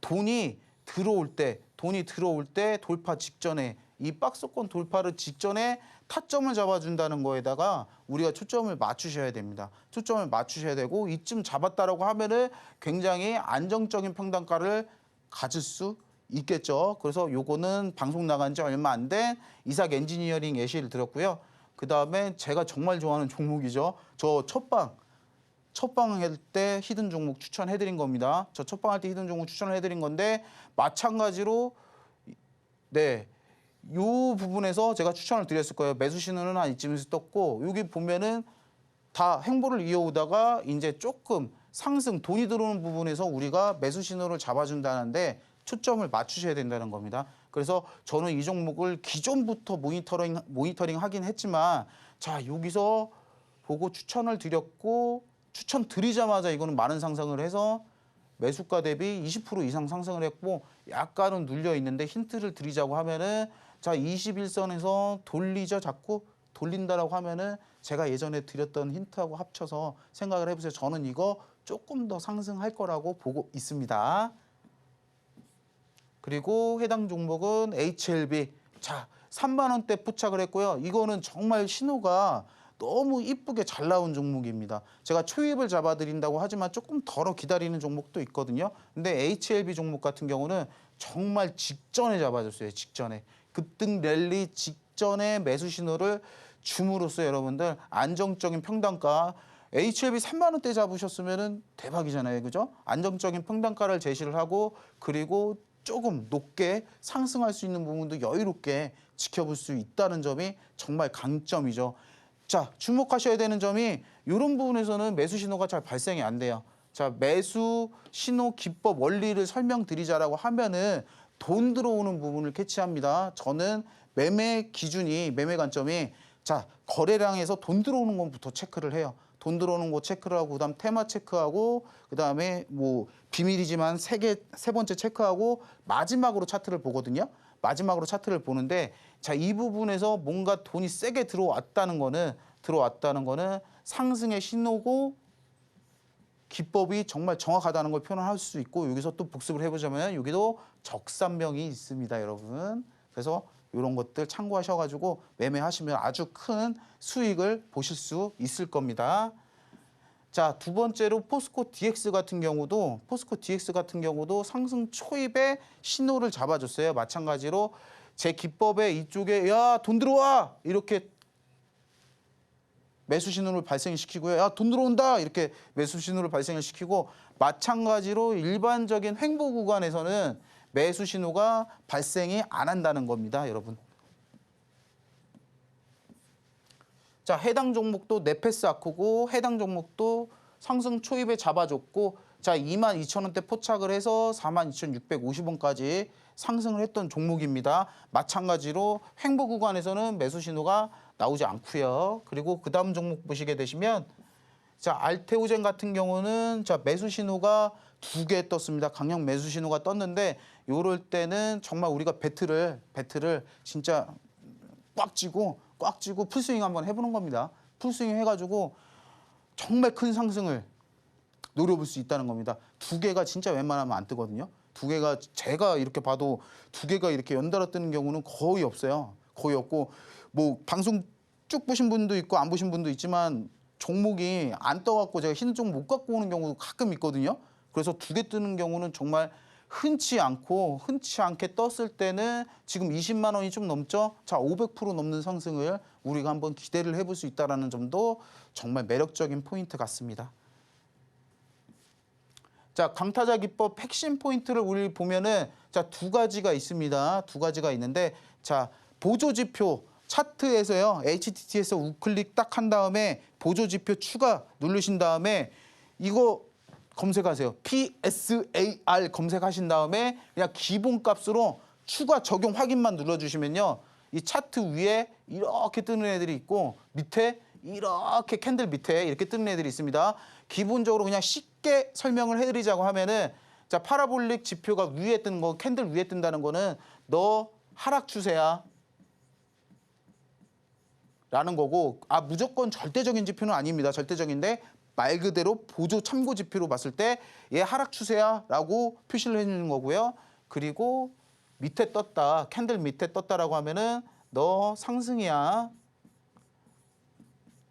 Speaker 3: 돈이 들어올 때 돌파 직전에 이 박스권 돌파를 직전에 타점을 잡아준다는 거에다가 우리가 초점을 맞추셔야 됩니다. 초점을 맞추셔야 되고 이쯤 잡았다라고 하면은 굉장히 안정적인 평단가를 가질 수 있겠죠. 그래서 요거는 방송 나간 지 얼마 안 된 이삭 엔지니어링 예시를 들었고요. 그다음에 제가 정말 좋아하는 종목이죠. 저 첫방 할 때 히든 종목 추천해드린 겁니다. 저 첫방 할 때 히든 종목 추천을 해드린 건데 마찬가지로 네, 요 부분에서 제가 추천을 드렸을 거예요. 매수 신호는 한 이쯤에서 떴고 여기 보면은 다 횡보를 이어오다가 이제 조금 상승 돈이 들어오는 부분에서 우리가 매수 신호를 잡아준다는데 초점을 맞추셔야 된다는 겁니다. 그래서 저는 이 종목을 기존부터 모니터링 하긴 했지만 자, 여기서 보고 추천을 드렸고 추천 드리자마자 이거는 많은 상승을 해서 매수가 대비 20% 이상 상승을 했고 약간은 눌려 있는데 힌트를 드리자고 하면은 자, 21선에서 돌리죠. 자꾸 돌린다라고 하면은 제가 예전에 드렸던 힌트하고 합쳐서 생각을 해보세요. 저는 이거 조금 더 상승할 거라고 보고 있습니다. 그리고 해당 종목은 HLB. 자, 3만 원대 포착을 했고요. 이거는 정말 신호가 너무 이쁘게 잘 나온 종목입니다. 제가 초입을 잡아드린다고 하지만 조금 덜어 기다리는 종목도 있거든요. 근데 HLB 종목 같은 경우는 정말 직전에 잡아줬어요. 직전에. 급등 랠리 직전에 매수 신호를 줌으로써 여러분들 안정적인 평단가 HLB 3만 원대 잡으셨으면 대박이잖아요. 그죠? 안정적인 평단가를 제시를 하고 그리고 조금 높게 상승할 수 있는 부분도 여유롭게 지켜볼 수 있다는 점이 정말 강점이죠. 자, 주목하셔야 되는 점이 이런 부분에서는 매수 신호가 잘 발생이 안 돼요. 자, 매수 신호 기법 원리를 설명드리자라고 하면은 돈 들어오는 부분을 캐치합니다. 저는 매매 관점이 자, 거래량에서 돈 들어오는 것부터 체크를 해요. 돈 들어오는 거 체크를 하고 그다음 테마 체크하고 그다음에 뭐 비밀이지만 세 번째 체크하고 마지막으로 차트를 보거든요. 마지막으로 차트를 보는데 자, 이 부분에서 뭔가 돈이 세게 들어왔다는 거는 상승의 신호고 기법이 정말 정확하다는 걸 표현할 수 있고 여기서 또 복습을 해보자면 여기도 적산명이 있습니다, 여러분. 그래서 이런 것들 참고하셔가지고 매매하시면 아주 큰 수익을 보실 수 있을 겁니다. 자, 두 번째로 포스코 DX 같은 경우도 상승 초입에 신호를 잡아줬어요. 마찬가지로 제 기법에 이쪽에 야, 돈 들어와! 이렇게 매수 신호를 발생시키고요. 야, 돈 들어온다! 이렇게 매수 신호를 발생을 시키고 마찬가지로 일반적인 횡보 구간에서는 매수 신호가 발생이 안 한다는 겁니다, 여러분. 자, 해당 종목도 네페스 아코고 해당 종목도 상승 초입에 잡아줬고 자, 22,000원대 포착을 해서 42,650원까지 상승을 했던 종목입니다. 마찬가지로 횡보 구간에서는 매수 신호가 나오지 않고요. 그리고 그 다음 종목 보시게 되시면 자, 알테오젠 같은 경우는 자, 매수 신호가 2개 떴습니다. 강력 매수 신호가 떴는데 요럴 때는 정말 우리가 배트를 진짜 꽉 쥐고 풀스윙 한번 해보는 겁니다. 풀스윙 해가지고 정말 큰 상승을 노려볼 수 있다는 겁니다. 2개가 진짜 웬만하면 안 뜨거든요. 2개가 제가 이렇게 봐도 2개가 이렇게 연달아 뜨는 경우는 거의 없어요. 거의 없고 뭐 방송 쭉 보신 분도 있고 안 보신 분도 있지만 종목이 안 떠갖고 제가 흰 종목 못 갖고 오는 경우도 가끔 있거든요. 그래서 2개 뜨는 경우는 정말 흔치 않게 떴을 때는 지금 20만 원이 좀 넘죠. 자, 500% 넘는 상승을 우리가 한번 기대를 해볼 수 있다는 점도 정말 매력적인 포인트 같습니다. 자, 강타자 기법 핵심 포인트를 우리 보면은 자, 2가지가 있습니다. 2가지가 있는데 자, 보조 지표 차트에서요. HTT에서 우클릭 딱 한 다음에 보조 지표 추가 누르신 다음에 이거 검색하세요. PSAR 검색하신 다음에 그냥 기본값으로 추가 적용 확인만 눌러주시면요. 이 차트 위에 이렇게 뜨는 애들이 있고 밑에 이렇게 캔들 밑에 이렇게 뜨는 애들이 있습니다. 기본적으로 그냥 쉽게 설명을 해드리자고 하면은 자, 파라볼릭 지표가 위에 뜨는 거, 캔들 위에 뜬다는 거는 너 하락 추세야 라는 거고, 무조건 절대적인 지표는 아닙니다. 절대적인데 말 그대로 보조 참고 지표로 봤을 때 얘 하락 추세야 라고 표시를 해주는 거고요. 그리고 밑에 떴다, 캔들 밑에 떴다라고 하면은 너 상승이야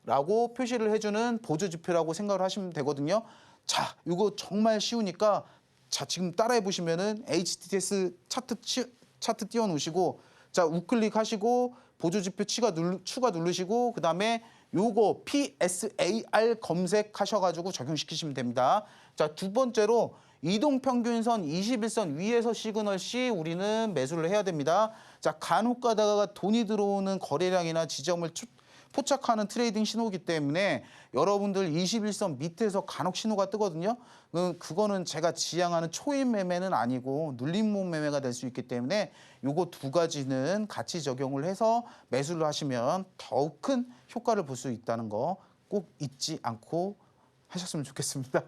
Speaker 3: 라고 표시를 해주는 보조 지표라고 생각을 하시면 되거든요. 자, 이거 정말 쉬우니까 자, 지금 따라해 보시면은 HTTS 차트 띄워 놓으시고 자, 우클릭 하시고 보조 지표 추가 누르시고 그다음에 요거 PSAR 검색하셔가지고 적용시키시면 됩니다. 자, 2번째로 이동평균선 21선 위에서 시그널 시 우리는 매수를 해야 됩니다. 자, 간혹 가다가 돈이 들어오는 거래량이나 지점을 포착하는 트레이딩 신호이기 때문에 여러분들 21선 밑에서 간혹 신호가 뜨거든요. 그거는 제가 지향하는 초임 매매는 아니고 눌림목 매매가 될 수 있기 때문에 요거 2가지는 같이 적용을 해서 매수를 하시면 더욱 큰 효과를 볼 수 있다는 거 꼭 잊지 않고 하셨으면 좋겠습니다.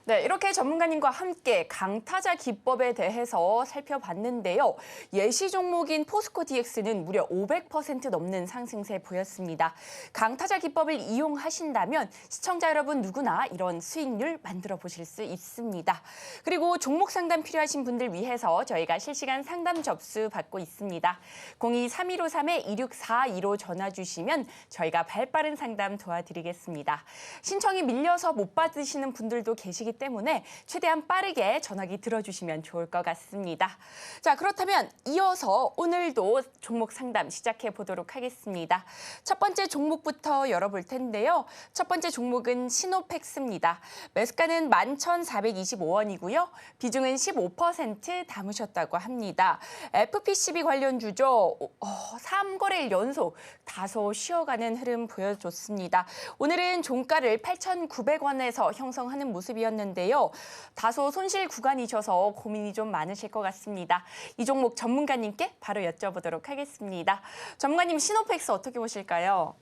Speaker 2: 네, 이렇게 전문가님과 함께 강타자 기법에 대해서 살펴봤는데요. 예시 종목인 포스코 DX는 무려 500% 넘는 상승세 보였습니다. 강타자 기법을 이용하신다면 시청자 여러분 누구나 이런 수익률 만들어 보실 수 있습니다. 그리고 종목 상담 필요하신 분들 위해서 저희가 실시간 상담 접수 받고 있습니다. 02-3153-2642로 전화 주시면 저희가 발빠른 상담 도와드리겠습니다. 신청이 밀려서 못 받으시는 분들도 계시기 때문에 최대한 빠르게 전화기 들어주시면 좋을 것 같습니다. 자, 그렇다면 이어서 오늘도 종목 상담 시작해 보도록 하겠습니다. 첫 번째 종목부터 열어볼 텐데요. 첫 번째 종목은 시노팩스입니다. 매수가는 11,425원이고요. 비중은 15% 담으셨다고 합니다. FPCB 관련주죠. 3거래일 연속 다소 쉬어가는 흐름 보여줬습니다. 오늘은 종가를 8,900원에서 형성하는 모습이었는데요. 다소 손실 구간이셔서 고민이 좀 많으실 것 같습니다. 이 종목 전문가님께 바로 여쭤보도록 하겠습니다. 전문가님, 시노팩스 어떻게 보실까요?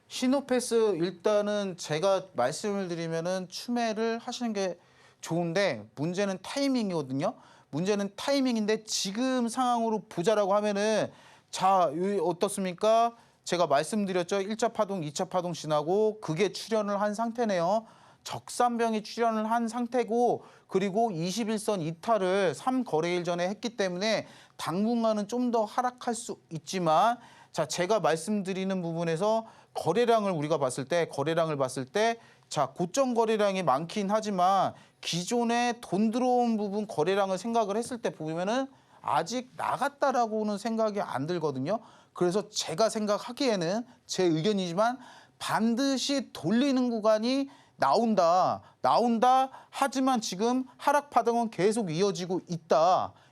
Speaker 3: 시노패스 일단은 제가 말씀을 드리면은 추매를 하시는 게 좋은데 문제는 타이밍이거든요. 문제는 타이밍인데 지금 상황으로 보자라고 하면은 자, 어떻습니까? 제가 말씀드렸죠. 1차 파동, 2차 파동 지나고 그게 출현을 한 상태네요. 적산병이 출현을 한 상태고 그리고 21선 이탈을 3거래일 전에 했기 때문에 당분간은 좀 더 하락할 수 있지만 자, 제가 말씀드리는 부분에서 거래량을 봤을 때 자, 고점 거래량이 많긴 하지만 기존에 돈 들어온 부분 거래량을 생각을 했을 때 보면은 아직 나갔다라고는 생각이 안 들거든요. 그래서 제가 생각하기에는 제 의견이지만 반드시 돌리는 구간이 나온다 하지만 지금 하락 파동은 계속 이어지고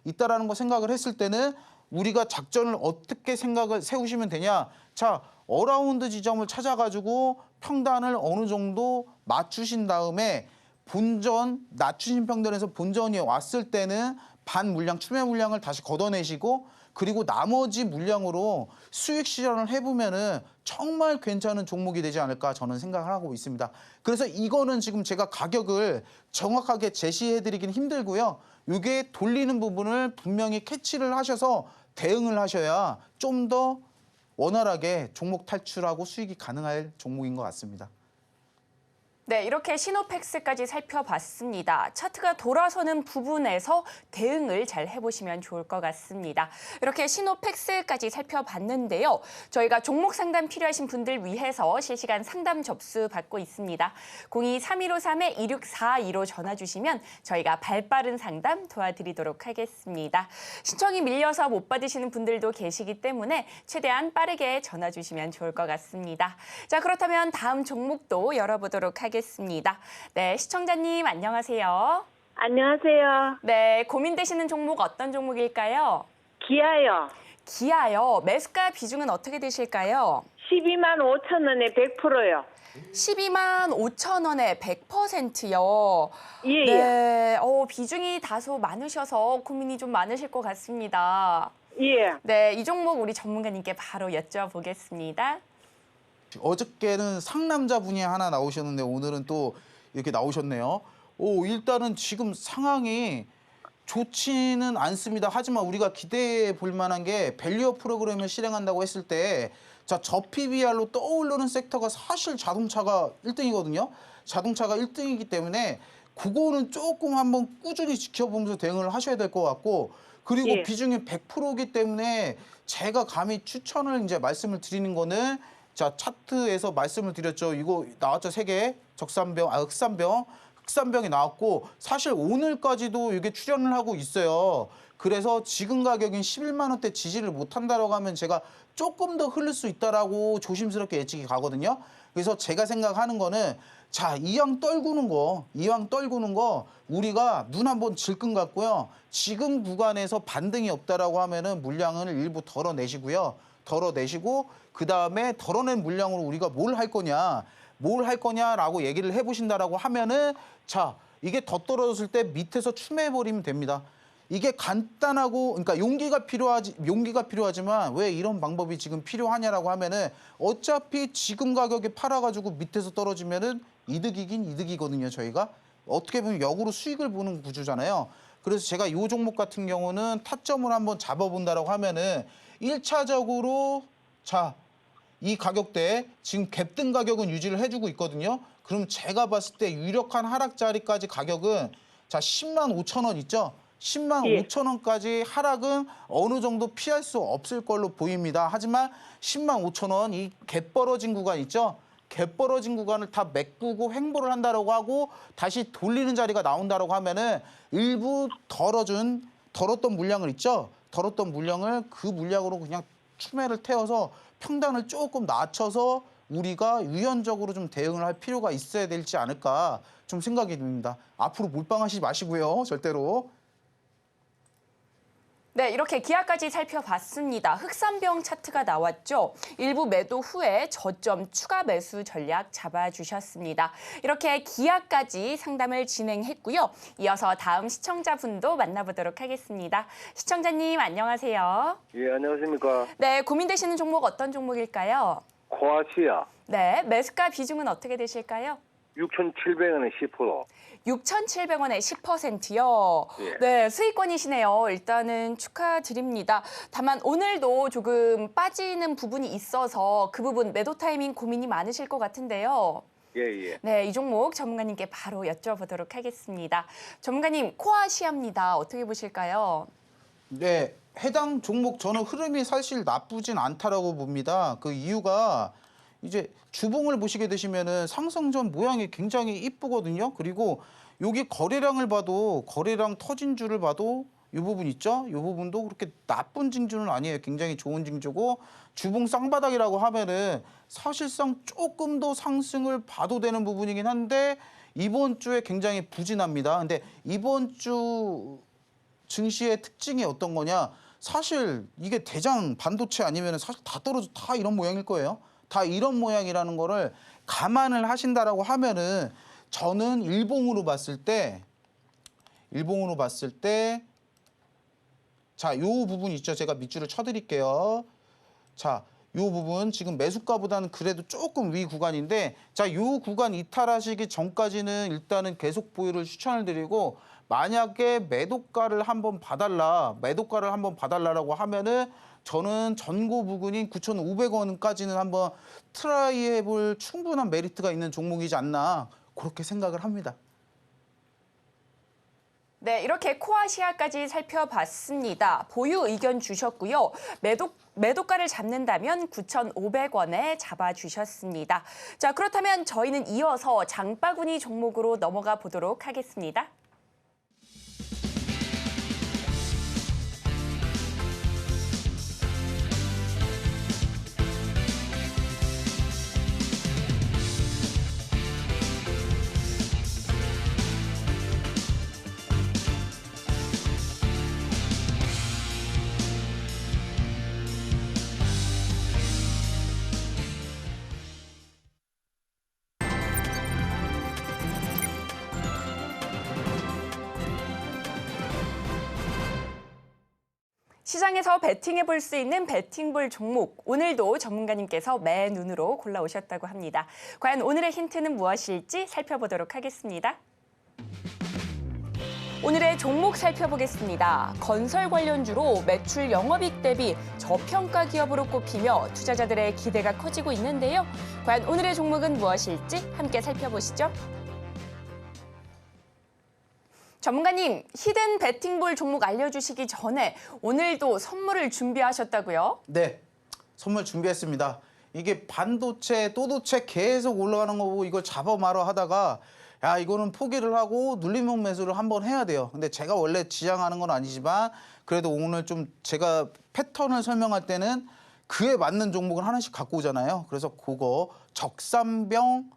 Speaker 3: 있다라는 거 생각을 했을 때는 우리가 작전을 어떻게 생각을 세우시면 되냐. 자, 어라운드 지점을 찾아가지고 평단을 어느 정도 맞추신 다음에 본전, 낮추신 평단에서 본전이 왔을 때는 반 물량, 추매 물량을 다시 걷어내시고 그리고 나머지 물량으로 수익 실현을 해보면은 정말 괜찮은 종목이 되지 않을까 저는 생각을 하고 있습니다. 그래서 이거는 지금 제가 가격을 정확하게 제시해드리긴 힘들고요. 이게 돌리는 부분을 분명히 캐치를 하셔서 대응을 하셔야 좀 더 원활하게 종목 탈출하고 수익이 가능할 종목인 것 같습니다.
Speaker 2: 네, 이렇게 시노팩스까지 살펴봤습니다. 차트가 돌아서는 부분에서 대응을 잘 해보시면 좋을 것 같습니다. 이렇게 시노팩스까지 살펴봤는데요. 저희가 종목 상담 필요하신 분들 위해서 실시간 상담 접수 받고 있습니다. 02-3153-2642로 전화 주시면 저희가 발빠른 상담 도와드리도록 하겠습니다. 신청이 밀려서 못 받으시는 분들도 계시기 때문에 최대한 빠르게 전화 주시면 좋을 것 같습니다. 자, 그렇다면 다음 종목도 열어보도록 하겠습니다. 네, 시청자님 안녕하세요.
Speaker 4: 안녕하세요.
Speaker 2: 네, 고민되시는 종목 어떤 종목일까요?
Speaker 4: 기아요.
Speaker 2: 기아요. 매수가 비중은 어떻게 되실까요?
Speaker 4: 12만 5천 원에 100%요.
Speaker 2: 12만 5천 원에 100%요.
Speaker 4: 예,
Speaker 2: 네, 비중이 다소 많으셔서 고민이 좀 많으실 것 같습니다.
Speaker 4: 예.
Speaker 2: 네, 이 종목 우리 전문가님께 바로 여쭤보겠습니다.
Speaker 3: 어저께는 상남자분이 하나 나오셨는데 오늘은 또 이렇게 나오셨네요. 일단은 지금 상황이 좋지는 않습니다. 하지만 우리가 기대해 볼 만한 게 밸류업 프로그램을 실행한다고 했을 때 자, 저 PBR로 떠오르는 섹터가 사실 자동차가 1등이거든요. 자동차가 1등이기 때문에 그거는 조금 한번 꾸준히 지켜보면서 대응을 하셔야 될 것 같고 그리고
Speaker 4: 예.
Speaker 3: 비중이 100%이기 때문에 제가 감히 추천을 이제 말씀을 드리는 거는 자, 차트에서 말씀을 드렸죠. 이거 나왔죠. 3개. 흑산병이 나왔고 사실 오늘까지도 이게 출현을 하고 있어요. 그래서 지금 가격인 11만 원대 지지를 못한다라고 하면 제가 조금 더 흐를 수 있다라고 조심스럽게 예측이 가거든요. 그래서 제가 생각하는 거는 자, 이왕 떨구는 거 우리가 눈 한번 질끈 같고요. 지금 구간에서 반등이 없다라고 하면은 물량을 일부 덜어내시고요. 덜어내시고 그다음에 덜어낸 물량으로 우리가 뭘 할 거냐라고 얘기를 해보신다라고 하면은 자, 이게 더 떨어졌을 때 밑에서 추매해버리면 됩니다. 이게 간단하고 그러니까 용기가 필요하지만 왜 이런 방법이 지금 필요하냐라고 하면은 어차피 지금 가격에 팔아가지고 밑에서 떨어지면은 이득이긴 이득이거든요. 저희가 어떻게 보면 역으로 수익을 보는 구조잖아요. 그래서 제가 이 종목 같은 경우는 타점을 한번 잡아본다라고 하면은 1차적으로 자, 이 가격대 지금 갭등 가격은 유지를 해주고 있거든요. 그럼 제가 봤을 때 유력한 하락 자리까지 가격은 자 10만 5천 원 있죠. 10만
Speaker 4: 예.
Speaker 3: 5천 원까지 하락은 어느 정도 피할 수 없을 걸로 보입니다. 하지만 10만 5천 원 이 갭 벌어진 구간 있죠. 갭 벌어진 구간을 다 메꾸고 횡보를 한다라고 하고 다시 돌리는 자리가 나온다라고 하면은 일부 덜었던 물량을 있죠. 덜었던 물량을 그 물량으로 그냥 추매를 태워서 평단을 조금 낮춰서 우리가 유연적으로 좀 대응을 할 필요가 있어야 되지 않을까 좀 생각이 듭니다. 앞으로 몰빵하시지 마시고요. 절대로.
Speaker 2: 네, 이렇게 기아까지 살펴봤습니다. 흑산병 차트가 나왔죠. 일부 매도 후에 저점 추가 매수 전략 잡아주셨습니다. 이렇게 기아까지 상담을 진행했고요. 이어서 다음 시청자분도 만나보도록 하겠습니다. 시청자님 안녕하세요.
Speaker 5: 예, 안녕하십니까.
Speaker 2: 네, 고민되시는 종목 어떤 종목일까요?
Speaker 5: 코아시아
Speaker 2: 네, 매수가 비중은 어떻게 되실까요?
Speaker 5: 6,700원에 10%.
Speaker 2: 6,700원에 10%요.
Speaker 5: 예.
Speaker 2: 네, 수익권이시네요. 일단은 축하드립니다. 다만 오늘도 조금 빠지는 부분이 있어서 그 부분 매도 타이밍 고민이 많으실 것 같은데요.
Speaker 5: 예, 예.
Speaker 2: 네, 이 종목 전문가님께 바로 여쭤보도록 하겠습니다. 전문가님, 코아시아입니다. 어떻게 보실까요?
Speaker 3: 네, 해당 종목 저는 흐름이 사실 나쁘진 않다라고 봅니다. 그 이유가 이제 주봉을 보시게 되시면은 상승전 모양이 굉장히 이쁘거든요. 그리고 여기 거래량을 봐도 거래량 터진 줄을 봐도 이 부분 있죠? 이 부분도 그렇게 나쁜 징조는 아니에요. 굉장히 좋은 징조고 주봉 쌍바닥이라고 하면은 사실상 조금 더 상승을 봐도 되는 부분이긴 한데 이번 주에 굉장히 부진합니다. 근데 이번 주 증시의 특징이 어떤 거냐? 사실 이게 대장 반도체 아니면 사실 다 떨어져 다 이런 모양일 거예요. 다 이런 모양이라는 거를 감안을 하신다라고 하면은 저는 일봉으로 봤을 때 자, 요 부분 있죠. 제가 밑줄을 쳐드릴게요. 자, 요 부분 지금 매수가보다는 그래도 조금 위 구간인데, 자, 요 구간 이탈하시기 전까지는 일단은 계속 보유를 추천을 드리고, 만약에 매도가를 한번 봐달라라고 하면은 저는 전고 부근인 9,500원까지는 한번 트라이 해볼 충분한 메리트가 있는 종목이지 않나 그렇게 생각을 합니다.
Speaker 2: 네, 이렇게 코아시아까지 살펴봤습니다. 보유 의견 주셨고요. 매도가를 잡는다면 9,500원에 잡아주셨습니다. 자, 그렇다면 저희는 이어서 장바구니 종목으로 넘어가 보도록 하겠습니다. 시장에서 베팅해 볼 수 있는 베팅볼 종목, 오늘도 전문가님께서 맨눈으로 골라오셨다고 합니다. 과연 오늘의 힌트는 무엇일지 살펴보도록 하겠습니다. 오늘의 종목 살펴보겠습니다. 건설 관련주로 매출 영업이익 대비 저평가 기업으로 꼽히며 투자자들의 기대가 커지고 있는데요. 과연 오늘의 종목은 무엇일지 함께 살펴보시죠. 전문가님, 히든 베팅볼 종목 알려주시기 전에 오늘도 선물을 준비하셨다고요?
Speaker 3: 네, 선물 준비했습니다. 이게 반도체, 또도체 계속 올라가는 거 보고 이걸 잡아 말아 하다가 야, 이거는 포기를 하고 눌림목 매수를 한번 해야 돼요. 근데 제가 원래 지향하는 건 아니지만 그래도 오늘 좀 제가 패턴을 설명할 때는 그에 맞는 종목을 하나씩 갖고 오잖아요. 그래서 그거 적산병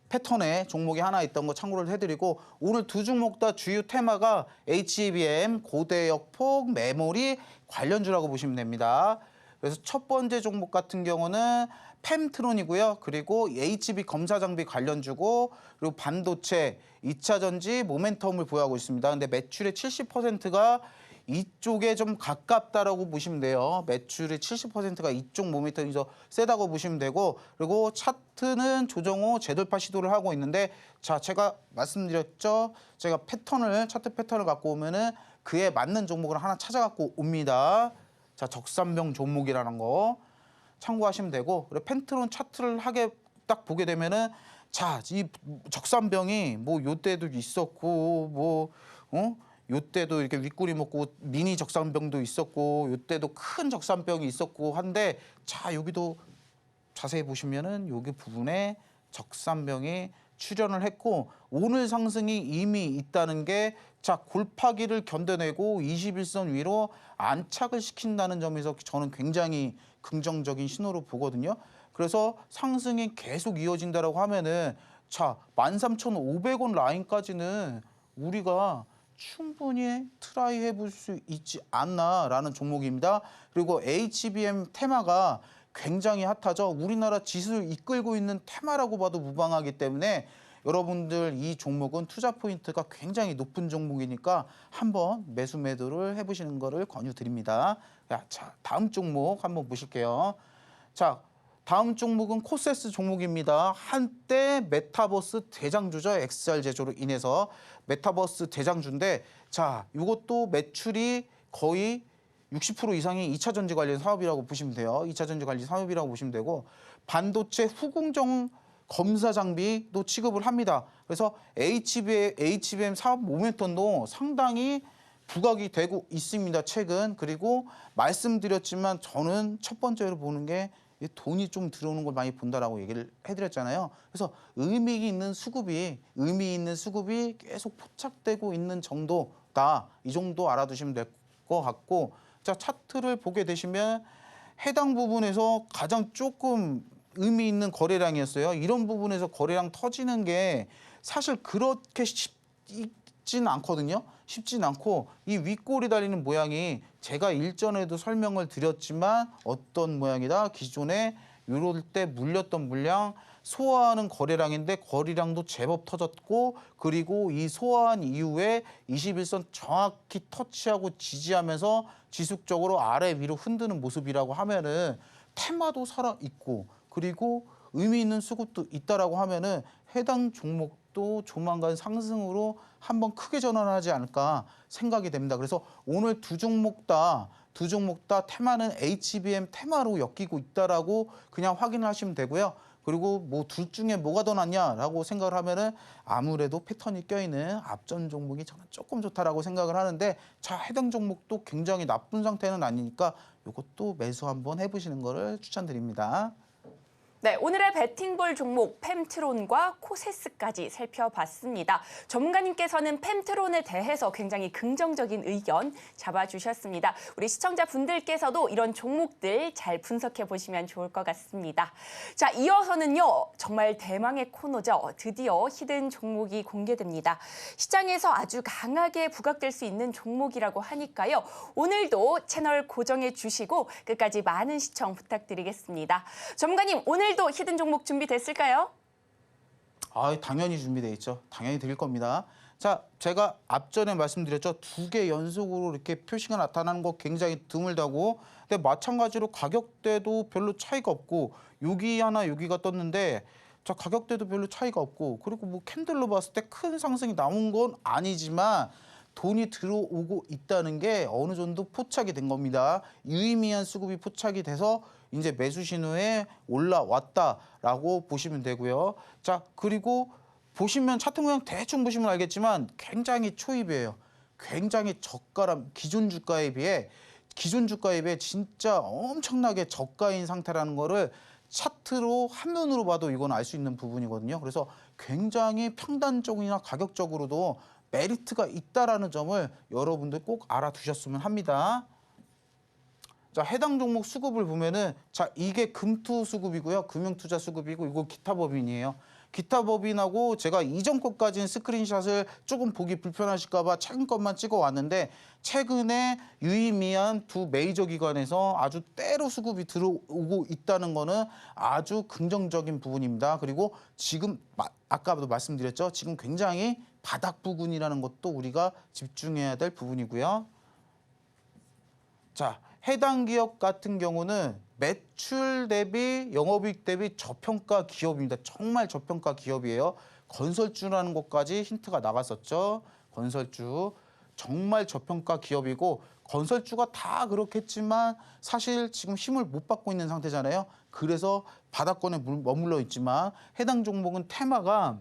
Speaker 3: 패턴에 종목이 하나 있던 거 참고를 해드리고, 오늘 두 종목 다 주요 테마가 HBM, 고대역폭, 메모리 관련주라고 보시면 됩니다. 그래서 첫 번째 종목 같은 경우는 펨트론이고요. 그리고 HB 검사 장비 관련주고, 그리고 반도체, 2차 전지 모멘텀을 보유하고 있습니다. 근데 매출의 70%가 이쪽에 좀 가깝다라고 보시면 돼요. 매출의 70%가 이쪽 모멘텀에서 세다고 보시면 되고, 그리고 차트는 조정 후 재돌파 시도를 하고 있는데, 자, 제가 말씀드렸죠. 제가 차트 패턴을 갖고 오면은 그에 맞는 종목을 하나 찾아갖고 옵니다. 자, 적산병 종목이라는 거 참고하시면 되고, 그리고 펜트론 차트를 하게 딱 보게 되면은, 자, 이 적산병이 뭐 요때도 있었고, 요때도 이렇게 윗구리 먹고 미니 적산병도 있었고, 요때도 큰 적산병이 있었고 한데, 자, 여기도 자세히 보시면은 여기 부분에 적산병이 출현을 했고, 오늘 상승이 이미 있다는 게, 자, 골파기를 견뎌내고 21선 위로 안착을 시킨다는 점에서 저는 굉장히 긍정적인 신호로 보거든요. 그래서 상승이 계속 이어진다라고 하면은, 자, 13,500원 라인까지는 우리가 충분히 트라이 해볼 수 있지 않나라는 종목입니다. 그리고 HBM 테마가 굉장히 핫하죠. 우리나라 지수를 이끌고 있는 테마라고 봐도 무방하기 때문에 여러분들 이 종목은 투자 포인트가 굉장히 높은 종목이니까 한번 매수 매도를 해보시는 거를 권유드립니다. 자, 다음 종목 한번 보실게요. 자, 다음 종목은 코세스 종목입니다. 한때 메타버스 대장주죠. XR 제조로 인해서 메타버스 대장주인데, 자, 이것도 매출이 거의 60% 이상이 2차 전지 관련 사업이라고 보시면 돼요. 2차 전지 관련 사업이라고 보시면 되고, 반도체 후공정 검사 장비도 취급을 합니다. 그래서 HBM 사업 모멘텀도 상당히 부각이 되고 있습니다. 최근. 그리고 말씀드렸지만 저는 첫 번째로 보는 게 돈이 좀 들어오는 걸 많이 본다라고 얘기를 해드렸잖아요. 그래서 의미 있는 수급이 계속 포착되고 있는 정도다. 이 정도 알아두시면 될 것 같고, 자, 차트를 보게 되시면 해당 부분에서 가장 조금 의미 있는 거래량이었어요. 이런 부분에서 거래량 터지는 게 사실 그렇게 쉽진 않거든요. 쉽진 않고, 이 윗골이 달리는 모양이 제가 일전에도 설명을 드렸지만 어떤 모양이다? 기존에 이럴 때 물렸던 물량 소화하는 거래량인데 거래량도 제법 터졌고 그리고 이 소화한 이후에 21선 정확히 터치하고 지지하면서 지속적으로 아래 위로 흔드는 모습이라고 하면은 테마도 살아 있고 그리고 의미 있는 수급도 있다라고 하면은 해당 종목도 조만간 상승으로 한번 크게 전환하지 않을까 생각이 됩니다. 그래서 오늘 두 종목 다 테마는 HBM 테마로 엮이고 있다라고 그냥 확인을 하시면 되고요. 그리고 뭐 둘 중에 뭐가 더 낫냐라고 생각을 하면은 아무래도 패턴이 껴있는 앞전 종목이 저는 조금 좋다라고 생각을 하는데 자 해당 종목도 굉장히 나쁜 상태는 아니니까 이것도 매수 한번 해보시는 거를 추천드립니다.
Speaker 2: 네, 오늘의 배팅볼 종목 펜트론과 코세스까지 살펴봤습니다. 전문가님께서는 펜트론에 대해서 굉장히 긍정적인 의견 잡아주셨습니다. 우리 시청자분들께서도 이런 종목들 잘 분석해 보시면 좋을 것 같습니다. 자, 이어서는요, 정말 대망의 코너죠. 드디어 히든 종목이 공개됩니다. 시장에서 아주 강하게 부각될 수 있는 종목이라고 하니까요. 오늘도 채널 고정해 주시고 끝까지 많은 시청 부탁드리겠습니다. 전문가님, 오늘도 히든 종목 준비됐을까요?
Speaker 3: 당연히 준비되어 있죠. 당연히 드릴 겁니다. 자, 제가 앞전에 말씀드렸죠. 2개 연속으로 이렇게 표시가 나타나는 거 굉장히 드물다고. 근데 마찬가지로 가격대도 별로 차이가 없고 여기 하나 여기가 떴는데 자 가격대도 별로 차이가 없고 그리고 뭐 캔들로 봤을 때 큰 상승이 나온 건 아니지만 돈이 들어오고 있다는 게 어느 정도 포착이 된 겁니다. 유의미한 수급이 포착이 돼서 이제 매수 신호에 올라왔다라고 보시면 되고요. 자, 그리고 보시면 차트 모양 대충 보시면 알겠지만 굉장히 초입이에요. 굉장히 저가람 기존 주가에 비해 진짜 엄청나게 저가인 상태라는 거를 차트로 한눈으로 봐도 이건 알 수 있는 부분이거든요. 그래서 굉장히 평단적이나 가격적으로도 메리트가 있다라는 점을 여러분들 꼭 알아두셨으면 합니다. 자, 해당 종목 수급을 보면은 자, 이게 금투 수급이고요. 금융투자 수급이고 이거 기타 법인이에요. 기타 법인하고 제가 이전 것까지는 스크린샷을 조금 보기 불편하실까 봐 최근 것만 찍어 왔는데 최근에 유의미한 두 메이저 기관에서 아주 때로 수급이 들어오고 있다는 거는 아주 긍정적인 부분입니다. 그리고 지금 아까도 말씀드렸죠. 지금 굉장히 바닥 부근이라는 것도 우리가 집중해야 될 부분이고요. 자, 해당 기업 같은 경우는 매출 대비 영업이익 대비 저평가 기업입니다. 정말 저평가 기업이에요. 건설주라는 것까지 힌트가 나갔었죠. 건설주 정말 저평가 기업이고 건설주가 다 그렇겠지만 사실 지금 힘을 못 받고 있는 상태잖아요. 그래서 바닥권에 머물러 있지만 해당 종목은 테마가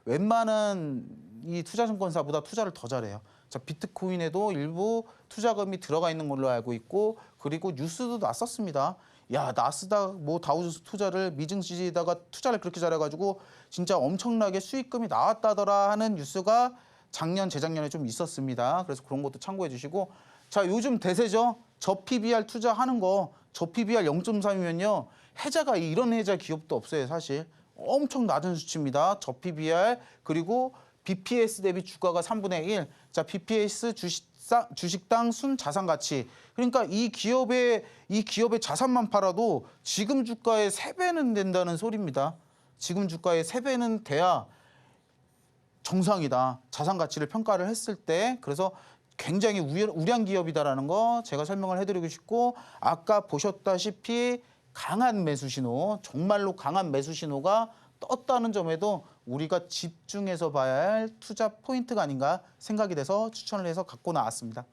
Speaker 3: 웬만한 이 투자증권사보다 투자를 더 잘해요. 자, 비트코인에도 일부 투자금이 들어가 있는 걸로 알고 있고 그리고 뉴스도 났었습니다. 야, 나스닥 뭐 다우존스 투자를 미증시에다가 투자를 그렇게 잘해가지고 진짜 엄청나게 수익금이 나왔다더라 하는 뉴스가 작년 재작년에 좀 있었습니다. 그래서 그런 것도 참고해 주시고 자, 요즘 대세죠. 저 PBR 투자하는 거 저 PBR 0.3이면요 해자가 이런 해자 기업도 없어요. 사실 엄청 낮은 수치입니다. 저 PBR 그리고 BPS 대비 주가가 3분의 1. 자, BPS 주식당 순자산 가치. 그러니까 이 기업의 자산만 팔아도 지금 주가의 3배는 된다는 소리입니다. 지금 주가의 3배는 돼야 정상이다. 자산 가치를 평가를 했을 때. 그래서 굉장히 우량 기업이다라는 거 제가 설명을 해드리고 싶고 아까 보셨다시피 강한 매수 신호, 정말로 강한 매수 신호가 떴다는 점에도 우리가 집중해서 봐야 할 투자 포인트가 아닌가 생각이 돼서 추천을 해서 갖고 나왔습니다.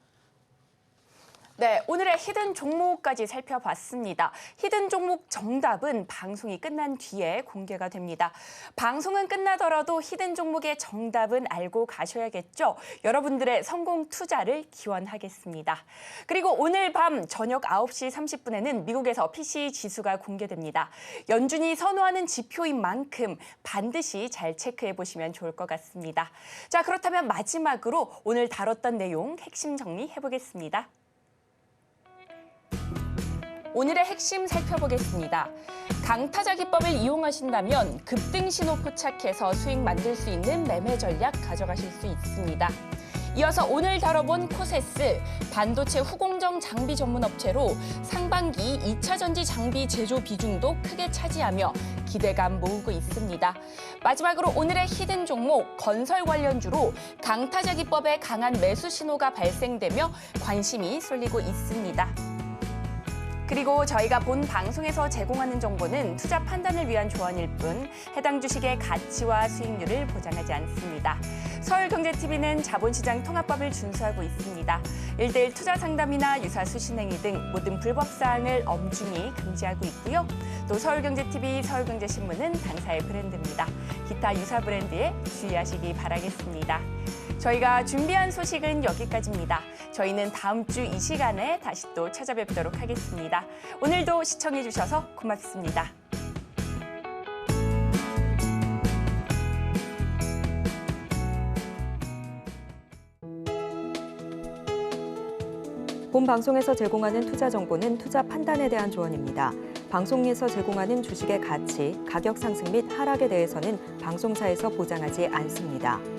Speaker 2: 네, 오늘의 히든 종목까지 살펴봤습니다. 히든 종목 정답은 방송이 끝난 뒤에 공개가 됩니다. 방송은 끝나더라도 히든 종목의 정답은 알고 가셔야겠죠. 여러분들의 성공 투자를 기원하겠습니다. 그리고 오늘 밤 저녁 9시 30분에는 미국에서 PCE 지수가 공개됩니다. 연준이 선호하는 지표인 만큼 반드시 잘 체크해 보시면 좋을 것 같습니다. 자, 그렇다면 마지막으로 오늘 다뤘던 내용 핵심 정리해 보겠습니다. 오늘의 핵심 살펴보겠습니다. 강타자 기법을 이용하신다면 급등 신호 포착해서 수익 만들 수 있는 매매 전략 가져가실 수 있습니다. 이어서 오늘 다뤄본 코세스, 반도체 후공정 장비 전문 업체로 상반기 2차 전지 장비 제조 비중도 크게 차지하며 기대감 모으고 있습니다. 마지막으로 오늘의 히든 종목, 건설 관련주로 강타자 기법에 강한 매수 신호가 발생되며 관심이 쏠리고 있습니다. 그리고 저희가 본 방송에서 제공하는 정보는 투자 판단을 위한 조언일 뿐 해당 주식의 가치와 수익률을 보장하지 않습니다. 서울경제TV는 자본시장 통합법을 준수하고 있습니다. 1:1 투자 상담이나 유사 수신행위 등 모든 불법 사항을 엄중히 금지하고 있고요. 또 서울경제TV, 서울경제신문은 당사의 브랜드입니다. 기타 유사 브랜드에 주의하시기 바라겠습니다. 저희가 준비한 소식은 여기까지입니다. 저희는 다음 주 이 시간에 다시 또 찾아뵙도록 하겠습니다. 오늘도 시청해주셔서 고맙습니다.
Speaker 1: 본 방송에서 제공하는 투자 정보는 투자 판단에 대한 조언입니다. 방송에서 제공하는 주식의 가치, 가격 상승 및 하락에 대해서는 방송사에서 보장하지 않습니다.